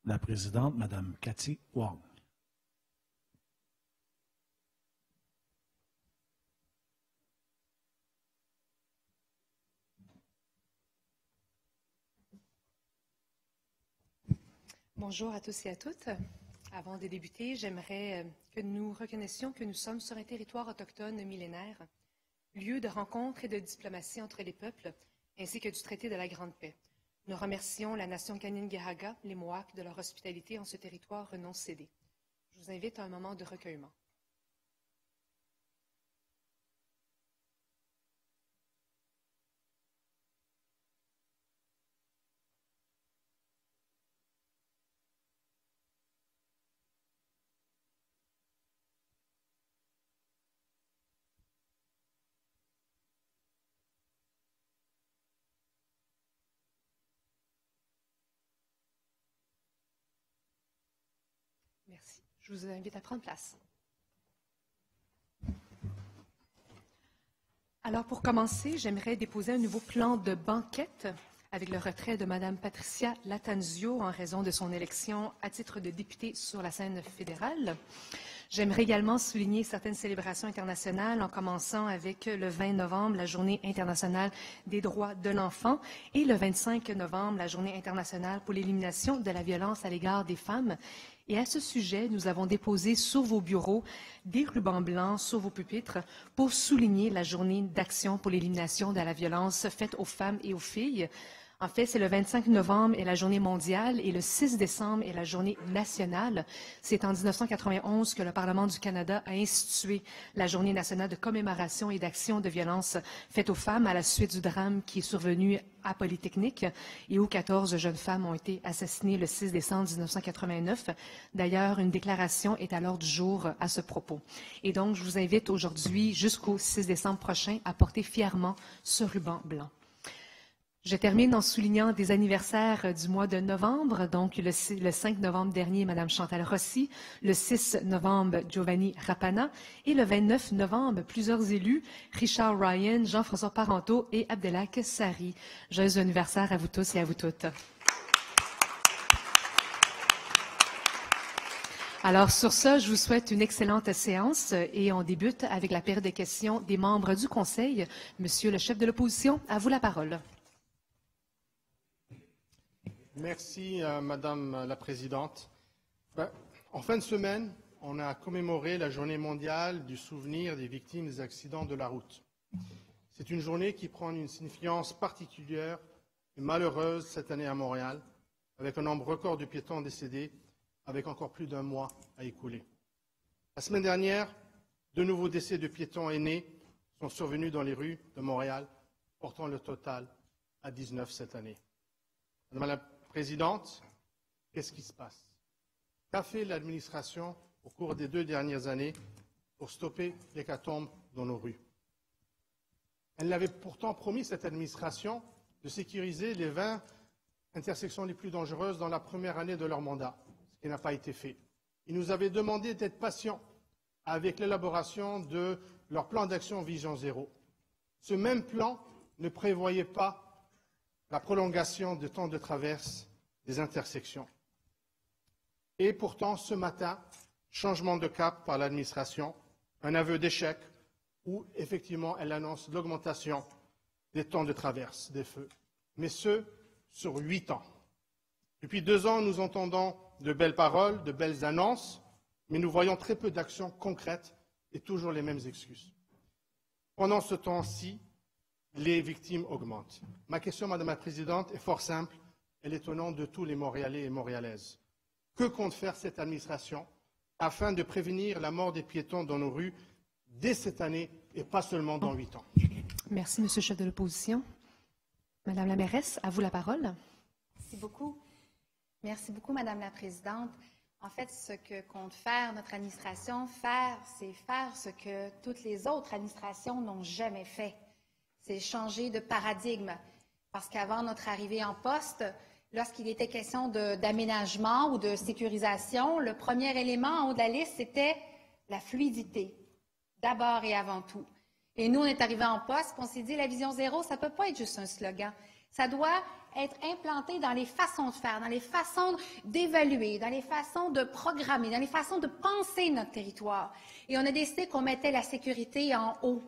La présidente, Mme Cathy Wong. Bonjour à tous et à toutes. Avant de débuter, j'aimerais que nous reconnaissions que nous sommes sur un territoire autochtone millénaire, lieu de rencontre et de diplomatie entre les peuples, ainsi que du traité de la Grande Paix. Nous remercions la nation Kanien'kehá:ka, les Mohawks, de leur hospitalité en ce territoire non cédé. Je vous invite à un moment de recueillement. Merci. Je vous invite à prendre place. Alors, pour commencer, j'aimerais déposer un nouveau plan de banquette avec le retrait de Mme Patricia Lattanzio en raison de son élection à titre de députée sur la scène fédérale. J'aimerais également souligner certaines célébrations internationales, en commençant avec le 20 novembre, la Journée internationale des droits de l'enfant, et le 25 novembre, la Journée internationale pour l'élimination de la violence à l'égard des femmes. Et à ce sujet, nous avons déposé sur vos bureaux des rubans blancs sur vos pupitres pour souligner la Journée d'action pour l'élimination de la violence faite aux femmes et aux filles. En fait, c'est le 25 novembre est la journée mondiale et le 6 décembre est la journée nationale. C'est en 1991 que le Parlement du Canada a institué la journée nationale de commémoration et d'action de violence faite aux femmes à la suite du drame qui est survenu à Polytechnique et où 14 jeunes femmes ont été assassinées le 6 décembre 1989. D'ailleurs, une déclaration est à l'ordre du jour à ce propos. Et donc, je vous invite aujourd'hui jusqu'au 6 décembre prochain à porter fièrement ce ruban blanc. Je termine en soulignant des anniversaires du mois de novembre. Donc, le 5 novembre dernier, Mme Chantal Rossi, le 6 novembre, Giovanni Rapana, et le 29 novembre, plusieurs élus, Richard Ryan, Jean-François Parenteau et Abdelak Sari. Joyeux anniversaire à vous tous et à vous toutes. Alors, sur ça, je vous souhaite une excellente séance et on débute avec la période de questions des membres du Conseil. Monsieur le chef de l'opposition, à vous la parole. Merci, Madame la Présidente. En fin de semaine, on a commémoré la Journée mondiale du souvenir des victimes des accidents de la route. C'est une journée qui prend une signification particulière et malheureuse cette année à Montréal, avec un nombre record de piétons décédés, avec encore plus d'un mois à écouler. La semaine dernière, de nouveaux décès de piétons aînés sont survenus dans les rues de Montréal, portant le total à 19 cette année. Madame la Présidente, qu'est-ce qui se passe? Qu'a fait l'administration au cours des 2 dernières années pour stopper l'hécatombe dans nos rues? Elle avait pourtant promis, cette administration, de sécuriser les 20 intersections les plus dangereuses dans la première année de leur mandat, ce qui n'a pas été fait. Ils nous avaient demandé d'être patients avec l'élaboration de leur plan d'action Vision Zéro. Ce même plan ne prévoyait pas la prolongation du temps de traverse des intersections. Et pourtant, ce matin, changement de cap par l'administration, un aveu d'échec où, effectivement, elle annonce l'augmentation des temps de traverse des feux, mais ce, sur 8 ans. Depuis 2 ans, nous entendons de belles paroles, de belles annonces, mais nous voyons très peu d'actions concrètes et toujours les mêmes excuses. Pendant ce temps-ci, les victimes augmentent. Ma question, Madame la Présidente, est fort simple. Elle est au nom de tous les Montréalais et Montréalaises. Que compte faire cette administration afin de prévenir la mort des piétons dans nos rues dès cette année et pas seulement dans 8 ans? Merci, Monsieur le chef de l'opposition. Madame la mairesse, à vous la parole. Merci beaucoup. Merci beaucoup, Madame la Présidente. En fait, ce que compte faire notre administration, c'est faire ce que toutes les autres administrations n'ont jamais fait. C'est changer de paradigme. Parce qu'avant notre arrivée en poste, lorsqu'il était question d'aménagement ou de sécurisation, le premier élément en haut de la liste, c'était la fluidité, d'abord et avant tout. Et nous, on est arrivés en poste, puis on s'est dit, la vision zéro, ça ne peut pas être juste un slogan. Ça doit être implanté dans les façons de faire, dans les façons d'évaluer, dans les façons de programmer, dans les façons de penser notre territoire. Et on a décidé qu'on mettait la sécurité en haut.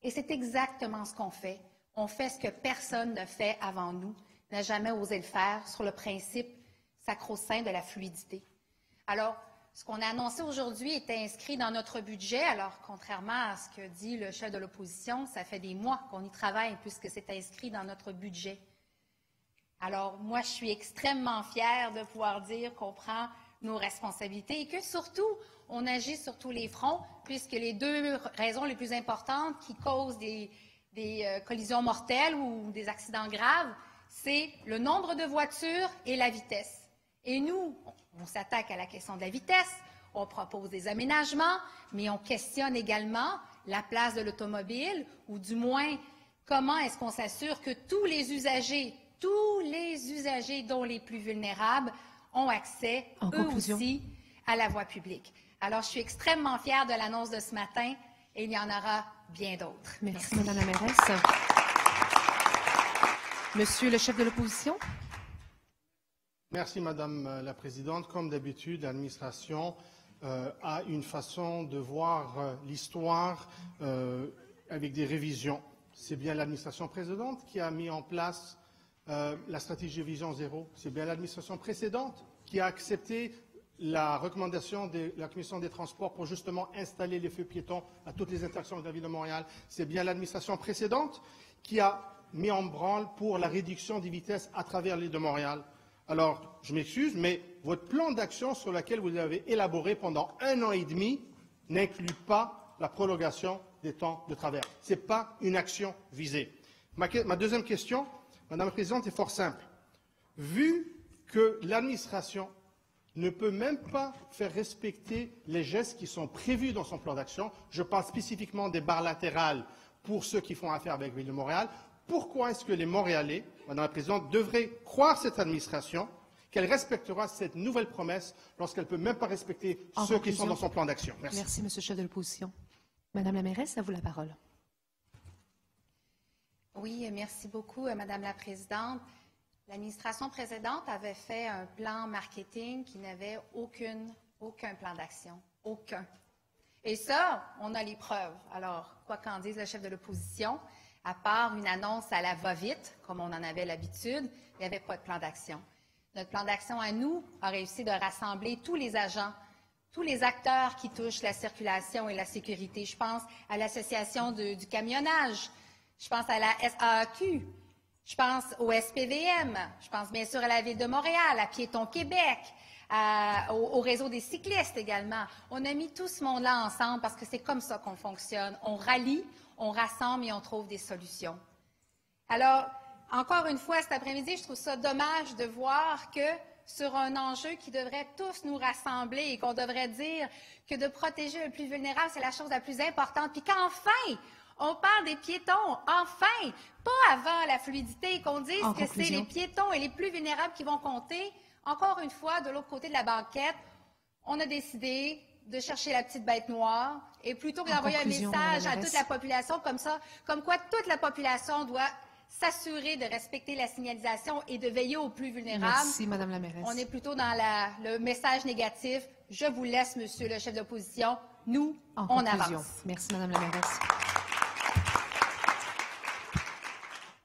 Et c'est exactement ce qu'on fait. On fait ce que personne ne fait avant nous, n'a jamais osé le faire sur le principe sacro-saint de la fluidité. Alors, ce qu'on a annoncé aujourd'hui était inscrit dans notre budget. Alors, contrairement à ce que dit le chef de l'opposition, ça fait des mois qu'on y travaille puisque c'est inscrit dans notre budget. Alors, moi, je suis extrêmement fière de pouvoir dire qu'on prend nos responsabilités et que surtout, on agit sur tous les fronts puisque les deux raisons les plus importantes qui causent des collisions mortelles ou des accidents graves, c'est le nombre de voitures et la vitesse. Et nous, on s'attaque à la question de la vitesse, on propose des aménagements, mais on questionne également la place de l'automobile, ou du moins, comment est-ce qu'on s'assure que tous les usagers, dont les plus vulnérables, ont accès, eux aussi, à la voie publique. Alors, je suis extrêmement fière de l'annonce de ce matin, et il y en aura bien d'autres. Merci, Madame la mairesse. Monsieur le chef de l'opposition. Merci, Madame la Présidente. Comme d'habitude, l'administration a une façon de voir l'histoire avec des révisions. C'est bien l'administration précédente qui a mis en place la stratégie Vision Zéro. C'est bien l'administration précédente qui a accepté la recommandation de la Commission des Transports pour justement installer les feux piétons à toutes les intersections de la ville de Montréal. C'est bien l'administration précédente qui a mis en branle pour la réduction des vitesses à travers l'île de Montréal. Alors, je m'excuse, mais votre plan d'action sur lequel vous avez élaboré pendant 1 an et demi n'inclut pas la prolongation des temps de travers. Ce n'est pas une action visée. Ma deuxième question, Madame la Présidente, est fort simple. Vu que l'administration ne peut même pas faire respecter les gestes qui sont prévus dans son plan d'action, je parle spécifiquement des barres latérales pour ceux qui font affaire avec la Ville de Montréal, pourquoi est-ce que les Montréalais, Madame la Présidente, devraient croire cette administration qu'elle respectera cette nouvelle promesse lorsqu'elle ne peut même pas respecter ceux qui sont dans son plan d'action? Merci. Merci, Monsieur le chef de l'opposition. Madame la mairesse, à vous la parole. Oui, merci beaucoup, Madame la Présidente. L'administration précédente avait fait un plan marketing qui n'avait aucun plan d'action. Aucun. Et ça, on a les preuves. Alors, quoi qu'en dise le chef de l'opposition, à part une annonce à la va-vite, comme on en avait l'habitude, il n'y avait pas de plan d'action. Notre plan d'action à nous a réussi de rassembler tous les agents, tous les acteurs qui touchent la circulation et la sécurité. Je pense à l'Association du camionnage, je pense à la SAQ, je pense au SPVM, je pense bien sûr à la Ville de Montréal, à Piétons Québec, au réseau des cyclistes également. On a mis tout ce monde-là ensemble parce que c'est comme ça qu'on fonctionne. On rallie, on rassemble et on trouve des solutions. Alors, encore une fois, cet après-midi, je trouve ça dommage de voir que sur un enjeu qui devrait tous nous rassembler et qu'on devrait dire que de protéger le plus vulnérable, c'est la chose la plus importante, puis qu'enfin, on parle des piétons, enfin, pas avant la fluidité, qu'on dise que c'est les piétons et les plus vulnérables qui vont compter. Encore une fois, de l'autre côté de la banquette, on a décidé de chercher la petite bête noire et plutôt que d'envoyer un message à toute la population comme ça, comme quoi toute la population doit s'assurer de respecter la signalisation et de veiller aux plus vulnérables. Merci, Madame la mairesse. On est plutôt dans le message négatif. Je vous laisse, Monsieur le chef d'opposition. Nous, on avance. Merci, Madame la mairesse.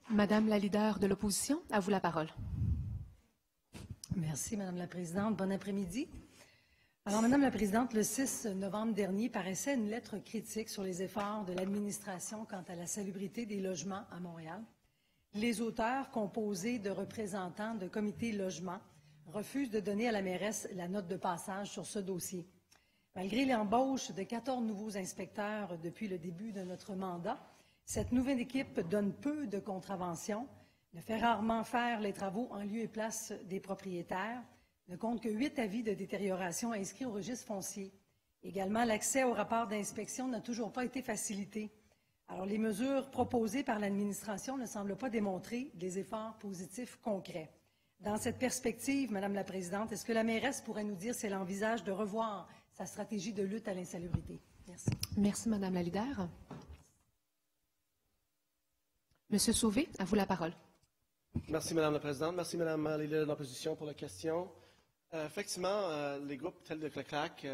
Madame la leader de l'opposition, à vous la parole. Merci, Madame la Présidente. Bon après-midi. Alors, Madame la Présidente, le 6 novembre dernier paraissait une lettre critique sur les efforts de l'administration quant à la salubrité des logements à Montréal. Les auteurs, composés de représentants de comités logement, refusent de donner à la mairesse la note de passage sur ce dossier. Malgré l'embauche de 14 nouveaux inspecteurs depuis le début de notre mandat, cette nouvelle équipe donne peu de contraventions, ne fait rarement faire les travaux en lieu et place des propriétaires, ne compte que 8 avis de détérioration inscrits au registre foncier. Également, l'accès au rapport d'inspection n'a toujours pas été facilité. Alors, les mesures proposées par l'administration ne semblent pas démontrer des efforts positifs concrets. Dans cette perspective, Madame la Présidente, est-ce que la mairesse pourrait nous dire si elle envisage de revoir sa stratégie de lutte à l'insalubrité? Merci. Merci, Madame la leader. Monsieur Sauvé, à vous la parole. Merci, Mme la Présidente. Merci, Mme la leader de l'opposition, pour la question. Effectivement, les groupes tels que le CLAC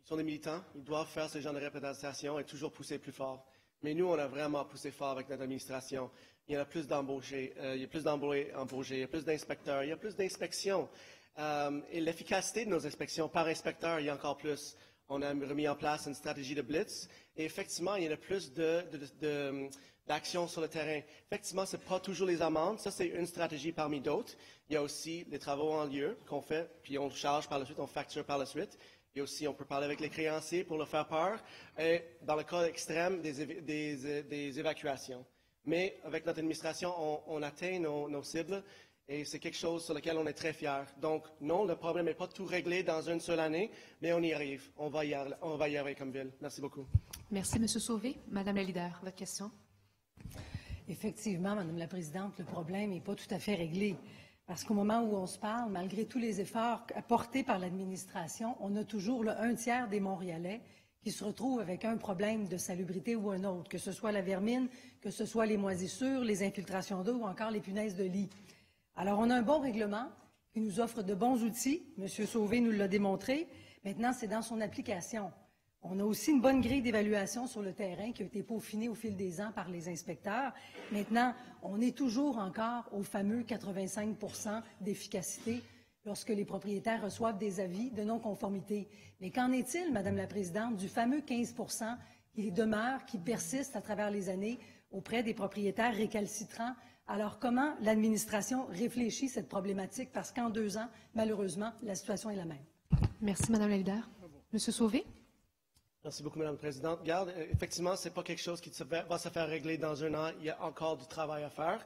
sont des militants. Ils doivent faire ce genre de représentation et toujours pousser plus fort. Mais nous, on a vraiment poussé fort avec notre administration. Il y en a plus d'embauchés, il y a plus d'embauchés, il y a plus d'inspecteurs, il y a plus d'inspections. Et l'efficacité de nos inspections par inspecteur, il y a encore plus. On a remis en place une stratégie de blitz. Et effectivement, il y en a plus d'action sur le terrain. Effectivement, ce n'est pas toujours les amendes. Ça, c'est une stratégie parmi d'autres. Il y a aussi les travaux en lieu qu'on fait, puis on charge par la suite, on facture par la suite. Et aussi, on peut parler avec les créanciers pour leur faire peur. Et dans le cas extrême, des évacuations. Mais avec notre administration, on atteint nos cibles. Et c'est quelque chose sur lequel on est très fiers. Donc, non, le problème n'est pas tout réglé dans une seule année, mais on y arrive. On va y arriver comme ville. Merci beaucoup. Merci, M. Sauvé. Madame la leader, votre question. Effectivement, Madame la Présidente, le problème n'est pas tout à fait réglé. Parce qu'au moment où on se parle, malgré tous les efforts apportés par l'administration, on a toujours un tiers des Montréalais qui se retrouvent avec un problème de salubrité ou un autre, que ce soit la vermine, que ce soit les moisissures, les infiltrations d'eau ou encore les punaises de lit. Alors, on a un bon règlement qui nous offre de bons outils. M. Sauvé nous l'a démontré. Maintenant, c'est dans son application. On a aussi une bonne grille d'évaluation sur le terrain qui a été peaufinée au fil des ans par les inspecteurs. Maintenant, on est toujours encore au fameux 85 % d'efficacité lorsque les propriétaires reçoivent des avis de non-conformité. Mais qu'en est-il, Madame la Présidente, du fameux 15 % qui demeure, qui persiste à travers les années auprès des propriétaires récalcitrants? Alors, comment l'administration réfléchit cette problématique? Parce qu'en 2 ans, malheureusement, la situation est la même. Merci, Madame la leader. Monsieur Sauvé? Merci beaucoup, Mme la Présidente. Regarde, effectivement, ce n'est pas quelque chose qui va se faire régler dans 1 an. Il y a encore du travail à faire.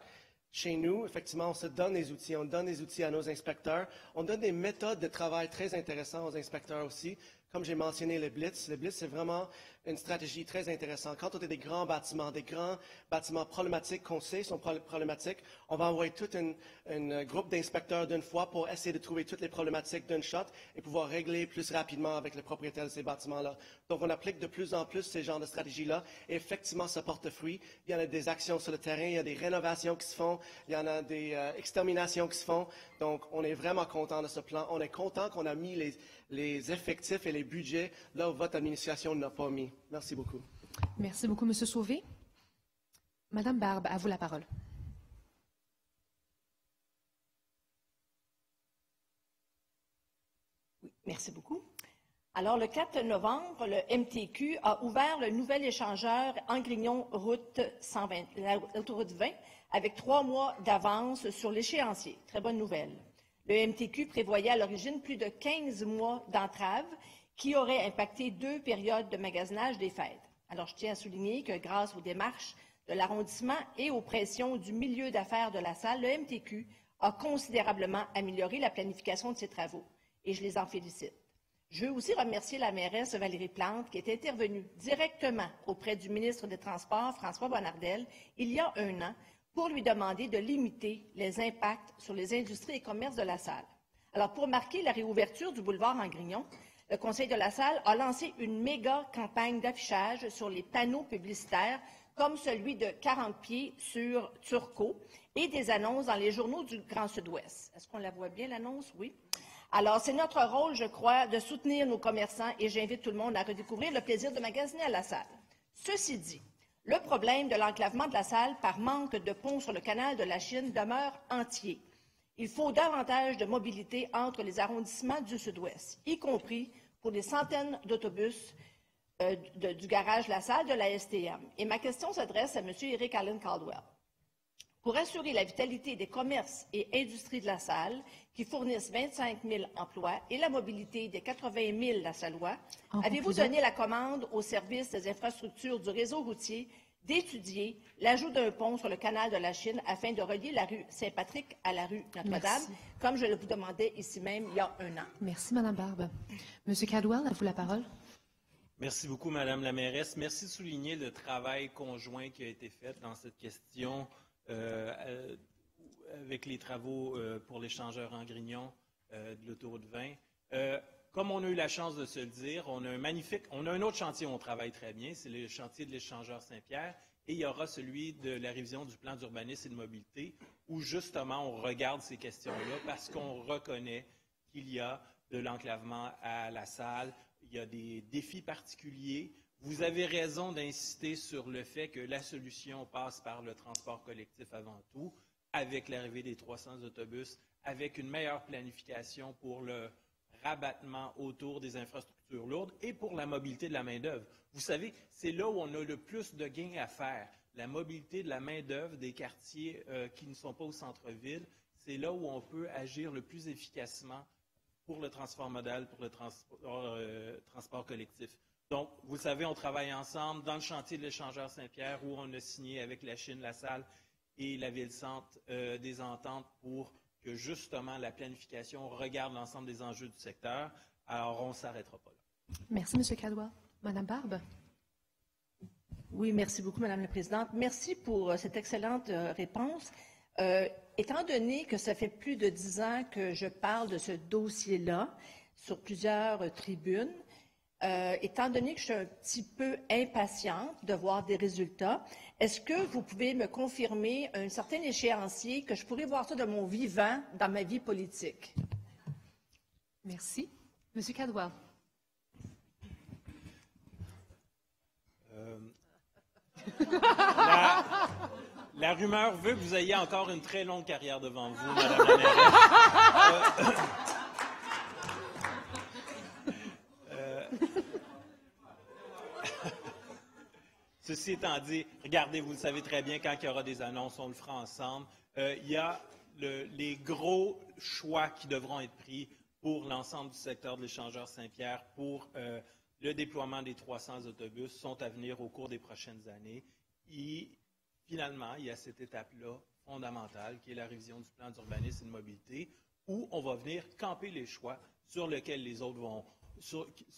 Chez nous, effectivement, on se donne des outils. On donne des outils à nos inspecteurs. On donne des méthodes de travail très intéressantes aux inspecteurs aussi. Comme j'ai mentionné, le Blitz, c'est vraiment une stratégie très intéressante. Quand on a des grands bâtiments problématiques qu'on sait sont problématiques, on va envoyer tout un groupe d'inspecteurs d'une fois pour essayer de trouver toutes les problématiques d'une shot et pouvoir régler plus rapidement avec le propriétaire de ces bâtiments-là. Donc, on applique de plus en plus ces genres de stratégies-là et effectivement, ça porte fruit. Il y en a des actions sur le terrain, il y a des rénovations qui se font, il y en a des exterminations qui se font. Donc, on est vraiment content de ce plan. On est content qu'on a mis les effectifs et les budgets là où votre administration n'a pas mis. Merci beaucoup. Merci beaucoup, M. Sauvé. Madame Barbe, à vous la parole. Oui, merci beaucoup. Alors, le 4 novembre, le MTQ a ouvert le nouvel échangeur Angrignon l'autoroute 20 avec 3 mois d'avance sur l'échéancier. Très bonne nouvelle. Le MTQ prévoyait à l'origine plus de 15 mois d'entrave qui auraient impacté 2 périodes de magasinage des fêtes. Alors, je tiens à souligner que grâce aux démarches de l'arrondissement et aux pressions du milieu d'affaires de la salle, le MTQ a considérablement amélioré la planification de ses travaux. Et je les en félicite. Je veux aussi remercier la mairesse Valérie Plante qui est intervenue directement auprès du ministre des Transports, François Bonnardel, il y a 1 an, pour lui demander de limiter les impacts sur les industries et commerces de la salle. Alors, pour marquer la réouverture du boulevard Angrignon, le Conseil de la salle a lancé une méga campagne d'affichage sur les panneaux publicitaires, comme celui de 40 pieds sur Turcot, et des annonces dans les journaux du Grand Sud-Ouest. Est-ce qu'on la voit bien, l'annonce? Oui. Alors, c'est notre rôle, je crois, de soutenir nos commerçants et j'invite tout le monde à redécouvrir le plaisir de magasiner à la salle. Ceci dit, le problème de l'enclavement de la salle par manque de pont sur le canal de la Chine demeure entier. Il faut davantage de mobilité entre les arrondissements du Sud-Ouest, y compris pour les centaines d'autobus du garage La Salle de la STM. Et ma question s'adresse à M. Eric Allen Caldwell. Pour assurer la vitalité des commerces et industries de la Salle, qui fournissent 25 000 emplois, et la mobilité des 80 000 Lassallois, avez-vous donné la commande au service des infrastructures du réseau routier d'étudier l'ajout d'un pont sur le canal de la Chine afin de relier la rue Saint-Patrick à la rue Notre-Dame, comme je le vous demandais ici même il y a 1 an? Merci, Mme Barbe. M. Caldwell, à vous la parole. Merci beaucoup, Mme la mairesse. Merci de souligner le travail conjoint qui a été fait dans cette question avec les travaux pour l'échangeur Angrignon de l'autoroute 20. Comme on a eu la chance de se le dire, on a un autre chantier où on travaille très bien, c'est le chantier de l'échangeur Saint-Pierre, et il y aura celui de la révision du plan d'urbanisme et de mobilité, où justement on regarde ces questions-là parce qu'on reconnaît qu'il y a de l'enclavement à la salle, il y a des défis particuliers. Vous avez raison d'insister sur le fait que la solution passe par le transport collectif avant tout, avec l'arrivée des 300 autobus, avec une meilleure planification pour le rabattement autour des infrastructures lourdes et pour la mobilité de la main-d'œuvre. Vous savez, c'est là où on a le plus de gains à faire. La mobilité de la main-d'œuvre des quartiers qui ne sont pas au centre-ville, c'est là où on peut agir le plus efficacement pour le transport modal, pour le transport collectif. Donc, vous savez, on travaille ensemble dans le chantier de l'échangeur Saint-Pierre où on a signé avec la Chine, la Salle et la Ville-Centre des ententes pour que justement la planification regarde l'ensemble des enjeux du secteur. Alors, on ne s'arrêtera pas là. Merci, M. Cadwell. Madame Barbe. Oui, merci beaucoup, Madame la Présidente. Merci pour cette excellente réponse. Étant donné que ça fait plus de 10 ans que je parle de ce dossier-là sur plusieurs tribunes, étant donné que je suis un petit peu impatiente de voir des résultats, est-ce que vous pouvez me confirmer un certain échéancier que je pourrais voir ça de mon vivant dans ma vie politique? Merci. M. Cadwell. La rumeur veut que vous ayez encore une très longue carrière devant vous, Madame la mairesse. Ceci étant dit, regardez, vous le savez très bien, quand il y aura des annonces, on le fera ensemble. Il y a les gros choix qui devront être pris pour l'ensemble du secteur de l'échangeur Saint-Pierre, pour le déploiement des 300 autobus, sont à venir au cours des prochaines années. Et finalement, il y a cette étape-là fondamentale, qui est la révision du plan d'urbanisme et de mobilité, où on va venir camper les choix sur lesquels les autres vont...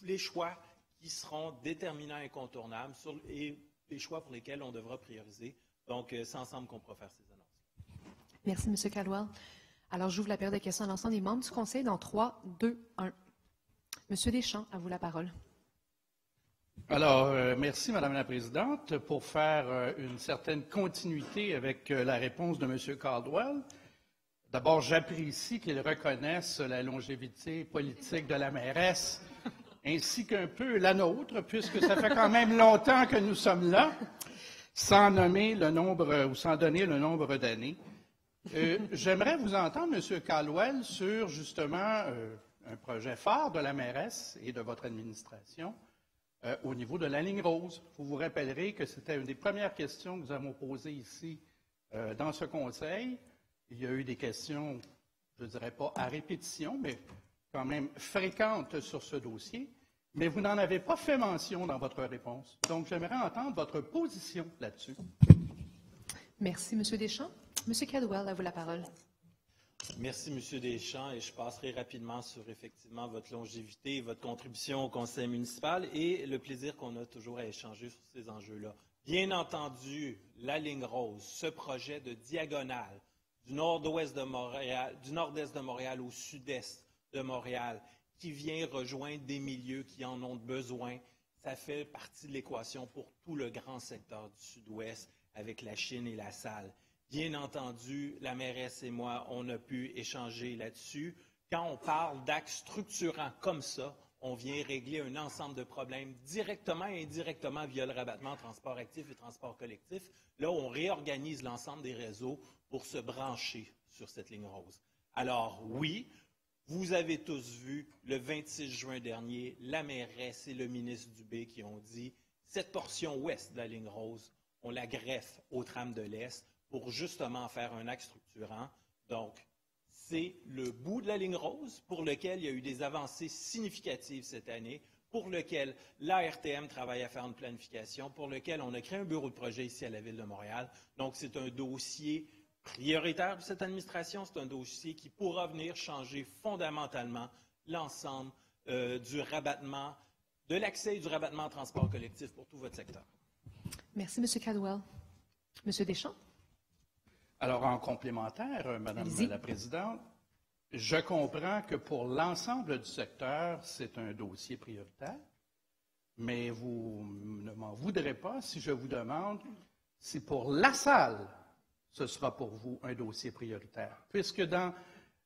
les choix qui seront déterminants et incontournables et les choix pour lesquels on devra prioriser. Donc, c'est ensemble qu'on pourra faire ces annonces. Merci, M. Cadwell. Alors, j'ouvre la période de questions à l'ensemble des membres du Conseil dans 3, 2, 1. M. Deschamps, à vous la parole. Alors, merci, Madame la Présidente. Pour faire une certaine continuité avec la réponse de M. Caldwell, d'abord, j'apprécie qu'il reconnaisse la longévité politique de la mairesse, ainsi qu'un peu la nôtre, puisque ça fait quand même longtemps que nous sommes là, sans nommer le nombre ou sans donner le nombre d'années. J'aimerais vous entendre, M. Caldwell, sur justement un projet phare de la mairesse et de votre administration, au niveau de la ligne rose. Vous vous rappellerez que c'était une des premières questions que nous avons posées ici dans ce conseil. Il y a eu des questions, je ne dirais pas à répétition, mais quand même fréquentes sur ce dossier. Mais vous n'en avez pas fait mention dans votre réponse. Donc, j'aimerais entendre votre position là-dessus. Merci, M. Deschamps. M. Cadwell, à vous la parole. Merci, M. Deschamps, et je passerai rapidement sur effectivement votre longévité et votre contribution au conseil municipal et le plaisir qu'on a toujours à échanger sur ces enjeux-là. Bien entendu, la ligne rose, ce projet de diagonale du nord-ouest de Montréal, du nord-est de Montréal au sud-est de Montréal, qui vient rejoindre des milieux qui en ont besoin, ça fait partie de l'équation pour tout le grand secteur du sud-ouest avec la Chine et la Salle. Bien entendu, la mairesse et moi, on a pu échanger là-dessus. Quand on parle d'axes structurants comme ça, on vient régler un ensemble de problèmes directement et indirectement via le rabattement transport actif et transport collectif. Là, on réorganise l'ensemble des réseaux pour se brancher sur cette ligne rose. Alors oui, vous avez tous vu, le 26 juin dernier, la mairesse et le ministre Dubé qui ont dit cette portion ouest de la ligne rose, on la greffe au tram de l'Est pour justement faire un axe structurant. Donc, c'est le bout de la ligne rose pour lequel il y a eu des avancées significatives cette année, pour lequel l'ARTM travaille à faire une planification, pour lequel on a créé un bureau de projet ici à la Ville de Montréal. Donc, c'est un dossier prioritaire de cette administration. C'est un dossier qui pourra venir changer fondamentalement l'ensemble du rabattement, de l'accès et du rabattement en transport collectif pour tout votre secteur. Merci, M. Cadwell. M. Deschamps. Alors, en complémentaire, Madame la Présidente, je comprends que pour l'ensemble du secteur, c'est un dossier prioritaire, mais vous ne m'en voudrez pas si je vous demande si pour La Salle, ce sera pour vous un dossier prioritaire, puisque dans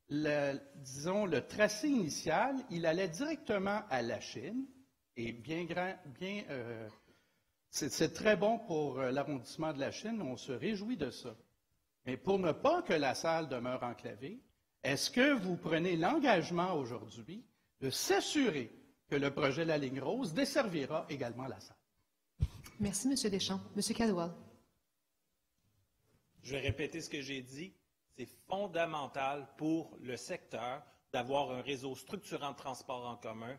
le tracé initial, il allait directement à la Chine, et c'est très bon pour l'arrondissement de la Chine, on se réjouit de ça. Mais pour ne pas que La Salle demeure enclavée, est-ce que vous prenez l'engagement aujourd'hui de s'assurer que le projet La Ligne Rose desservira également La Salle? Merci, M. Deschamps. M. Caldwell. Je vais répéter ce que j'ai dit. C'est fondamental pour le secteur d'avoir un réseau structurant de transport en commun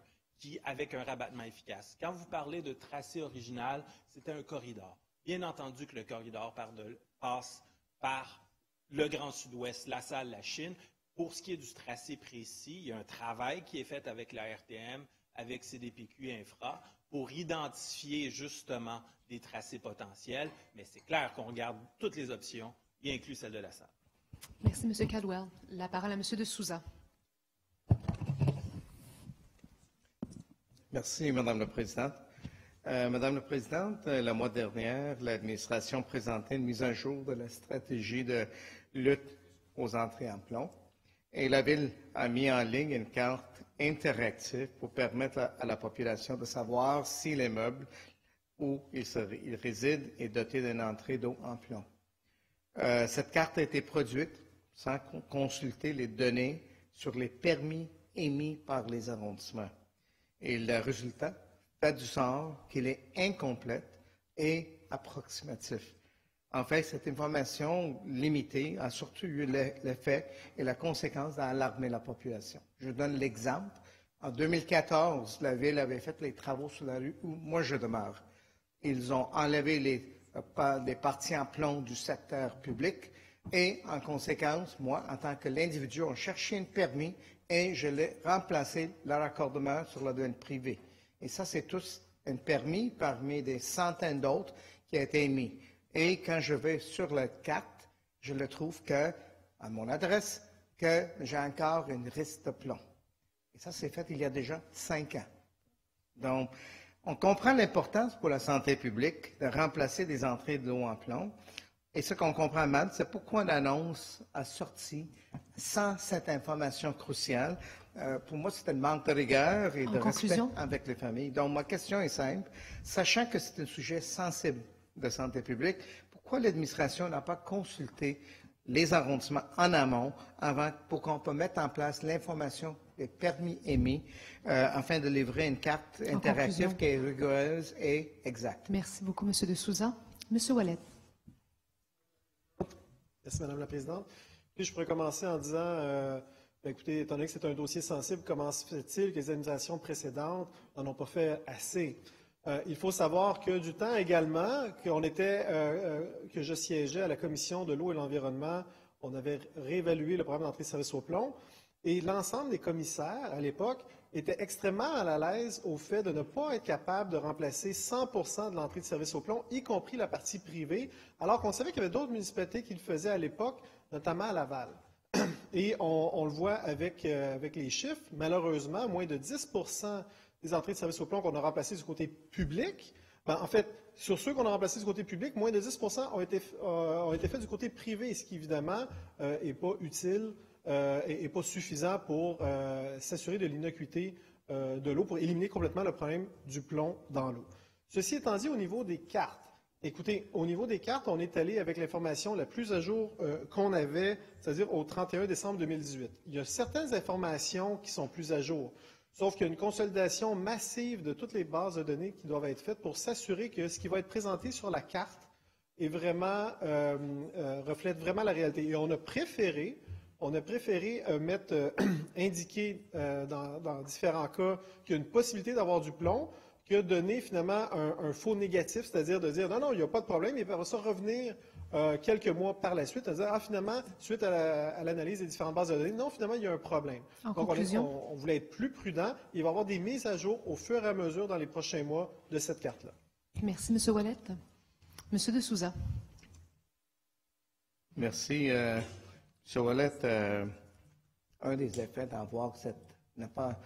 avec un rabattement efficace. Quand vous parlez de tracé original, c'était un corridor. Bien entendu que le corridor passe par le Grand Sud-Ouest, La Salle, la Chine. Pour ce qui est du tracé précis, il y a un travail qui est fait avec la RTM, avec CDPQ Infra, pour identifier justement des tracés potentiels. Mais c'est clair qu'on regarde toutes les options, y inclus celle de La Salle. Merci, M. Caldwell. La parole à M. de Souza. Merci, Madame la Présidente. Madame la Présidente, le mois dernier, l'administration présentait une mise à jour de la stratégie de lutte aux entrées en plomb. Et la Ville a mis en ligne une carte interactive pour permettre à la population de savoir si l'immeuble où il réside est doté d'une entrée d'eau en plomb. Cette carte a été produite sans consulter les données sur les permis émis par les arrondissements. Et le résultat fait du sort qu'il est incomplète et approximatif. En fait, cette information limitée a surtout eu l'effet et la conséquence d'alarmer la population. Je donne l'exemple. En 2014, la Ville avait fait les travaux sur la rue où moi je demeure. Ils ont enlevé les parties en plomb du secteur public et, en conséquence, moi, en tant que l'individu, j'ai cherché un permis et je l'ai remplacé le raccordement sur la domaine privée. Et ça, c'est tous un permis parmi des centaines d'autres qui a été émis. Et quand je vais sur la carte, je le trouve à mon adresse, que j'ai encore une risque de plomb. Et ça, c'est fait il y a déjà 5 ans. Donc, on comprend l'importance pour la santé publique de remplacer des entrées d'eau en plomb. Et ce qu'on comprend mal, c'est pourquoi l'annonce a sorti sans cette information cruciale. Pour moi, c'est un manque de rigueur et de respect avec les familles. Donc, ma question est simple. Sachant que c'est un sujet sensible de santé publique, pourquoi l'administration n'a pas consulté les arrondissements en amont pour qu'on puisse mettre en place l'information des permis émis afin de livrer une carte interactive qui est rigoureuse et exacte? Merci beaucoup, M. de Souza. M. Ouellet. Merci, Mme la Présidente. Puis, je pourrais commencer en disant, écoutez, étant donné que c'est un dossier sensible, comment se fait-il que les administrations précédentes n'en ont pas fait assez? Il faut savoir que du temps également, que je siégeais à la Commission de l'eau et de l'environnement, on avait réévalué le programme d'entrée de service au plomb et l'ensemble des commissaires à l'époque étaient extrêmement à l'aise au fait de ne pas être capable de remplacer 100% de l'entrée de service au plomb, y compris la partie privée, alors qu'on savait qu'il y avait d'autres municipalités qui le faisaient à l'époque, notamment à Laval. Et on le voit avec les chiffres, malheureusement, moins de 10% des entrées de service au plomb qu'on a remplacées du côté public. En fait, sur ceux qu'on a remplacés du côté public, moins de 10% ont été faits du côté privé, ce qui, évidemment, n'est pas utile et pas suffisant pour s'assurer de l'innocuité de l'eau, pour éliminer complètement le problème du plomb dans l'eau. Ceci étant dit, au niveau des cartes, écoutez, au niveau des cartes, on est allé avec l'information la plus à jour qu'on avait, c'est-à-dire au 31 décembre 2018. Il y a certaines informations qui sont plus à jour. Sauf qu'il y a une consolidation massive de toutes les bases de données qui doivent être faites pour s'assurer que ce qui va être présenté sur la carte est vraiment, reflète vraiment la réalité. Et on a préféré indiquer dans différents cas qu'il y a une possibilité d'avoir du plomb que donner finalement un faux négatif, c'est-à-dire de dire non, il n'y a pas de problème, et puis après ça revenir quelques mois par la suite, à dire finalement, suite à l'analyse des différentes bases de données, non, finalement, il y a un problème. Donc, on voulait être plus prudent. Il va y avoir des mises à jour au fur et à mesure dans les prochains mois de cette carte-là. Merci, M. Ouellet. M. de Souza. Merci, M. Ouellet. Un des effets d'avoir ne pas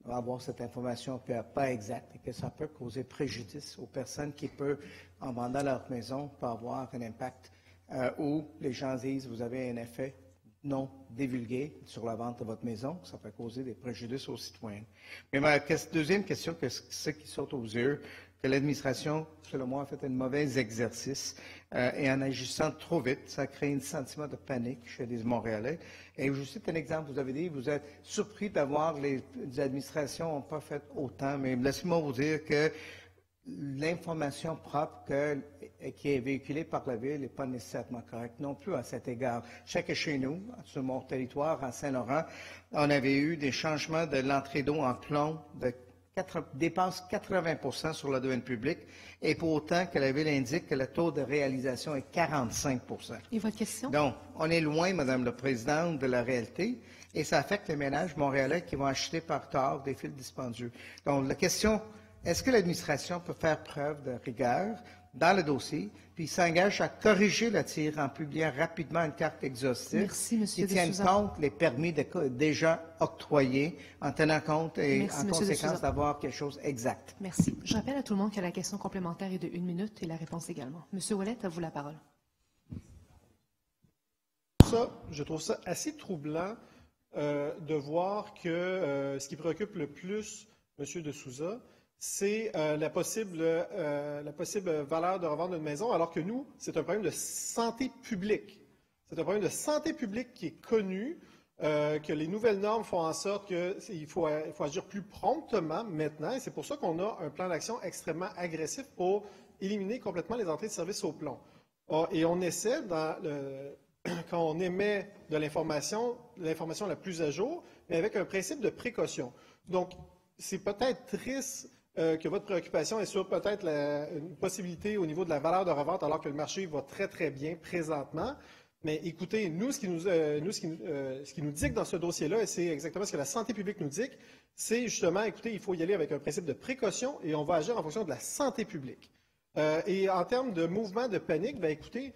avoir cette information pas exacte et que ça peut causer préjudice aux personnes qui peuvent, en vendant leur maison, peut avoir un impact où les gens disent vous avez un effet non divulgué sur la vente de votre maison, ça peut causer des préjudices aux citoyens. Mais ma deuxième question, ce qui saute aux yeux, que l'administration, selon moi, a fait un mauvais exercice et en agissant trop vite, ça crée un sentiment de panique chez les Montréalais. Et je vous cite un exemple, vous avez dit, vous êtes surpris d'avoir les administrations n'ont pas fait autant, mais laissez-moi vous dire que l'information propre qui est véhiculée par la Ville n'est pas nécessairement correcte non plus à cet égard. Je sais que chez nous, sur mon territoire, à Saint-Laurent, on avait eu des changements de l'entrée d'eau en plomb dépasse 80 sur le domaine public, et pour autant que la Ville indique que le taux de réalisation est 45 Et votre question? Donc, on est loin, Madame la Présidente, de la réalité, et ça affecte les ménages montréalais qui vont acheter par tard des fils dispendieux. Donc, la question, est-ce que l'administration peut faire preuve de rigueur dans le dossier, puis s'engage à corriger le tir en publiant rapidement une carte exhaustive qui tienne compte les permis déjà octroyés, en tenant compte et en conséquence d'avoir quelque chose exact. Merci. Je rappelle à tout le monde que la question complémentaire est de 1 minute et la réponse également. Monsieur Ouellet, à vous la parole. Je trouve ça assez troublant de voir que ce qui préoccupe le plus M. de Souza, c'est la possible valeur de revendre une maison, alors que nous, c'est un problème de santé publique. C'est un problème de santé publique qui est connu, que les nouvelles normes font en sorte qu'il faut agir plus promptement maintenant, et c'est pour ça qu'on a un plan d'action extrêmement agressif pour éliminer complètement les entrées de service au plomb. Et on essaie, quand on émet de l'information la plus à jour, mais avec un principe de précaution. Donc, c'est peut-être triste que votre préoccupation est sur peut-être une possibilité au niveau de la valeur de revente, alors que le marché va très, très bien présentement. Mais écoutez, nous, ce qui nous dicte dans ce dossier-là, et c'est exactement ce que la santé publique nous dicte, c'est justement, écoutez, il faut y aller avec un principe de précaution et on va agir en fonction de la santé publique. Et en termes de mouvement de panique, bien écoutez,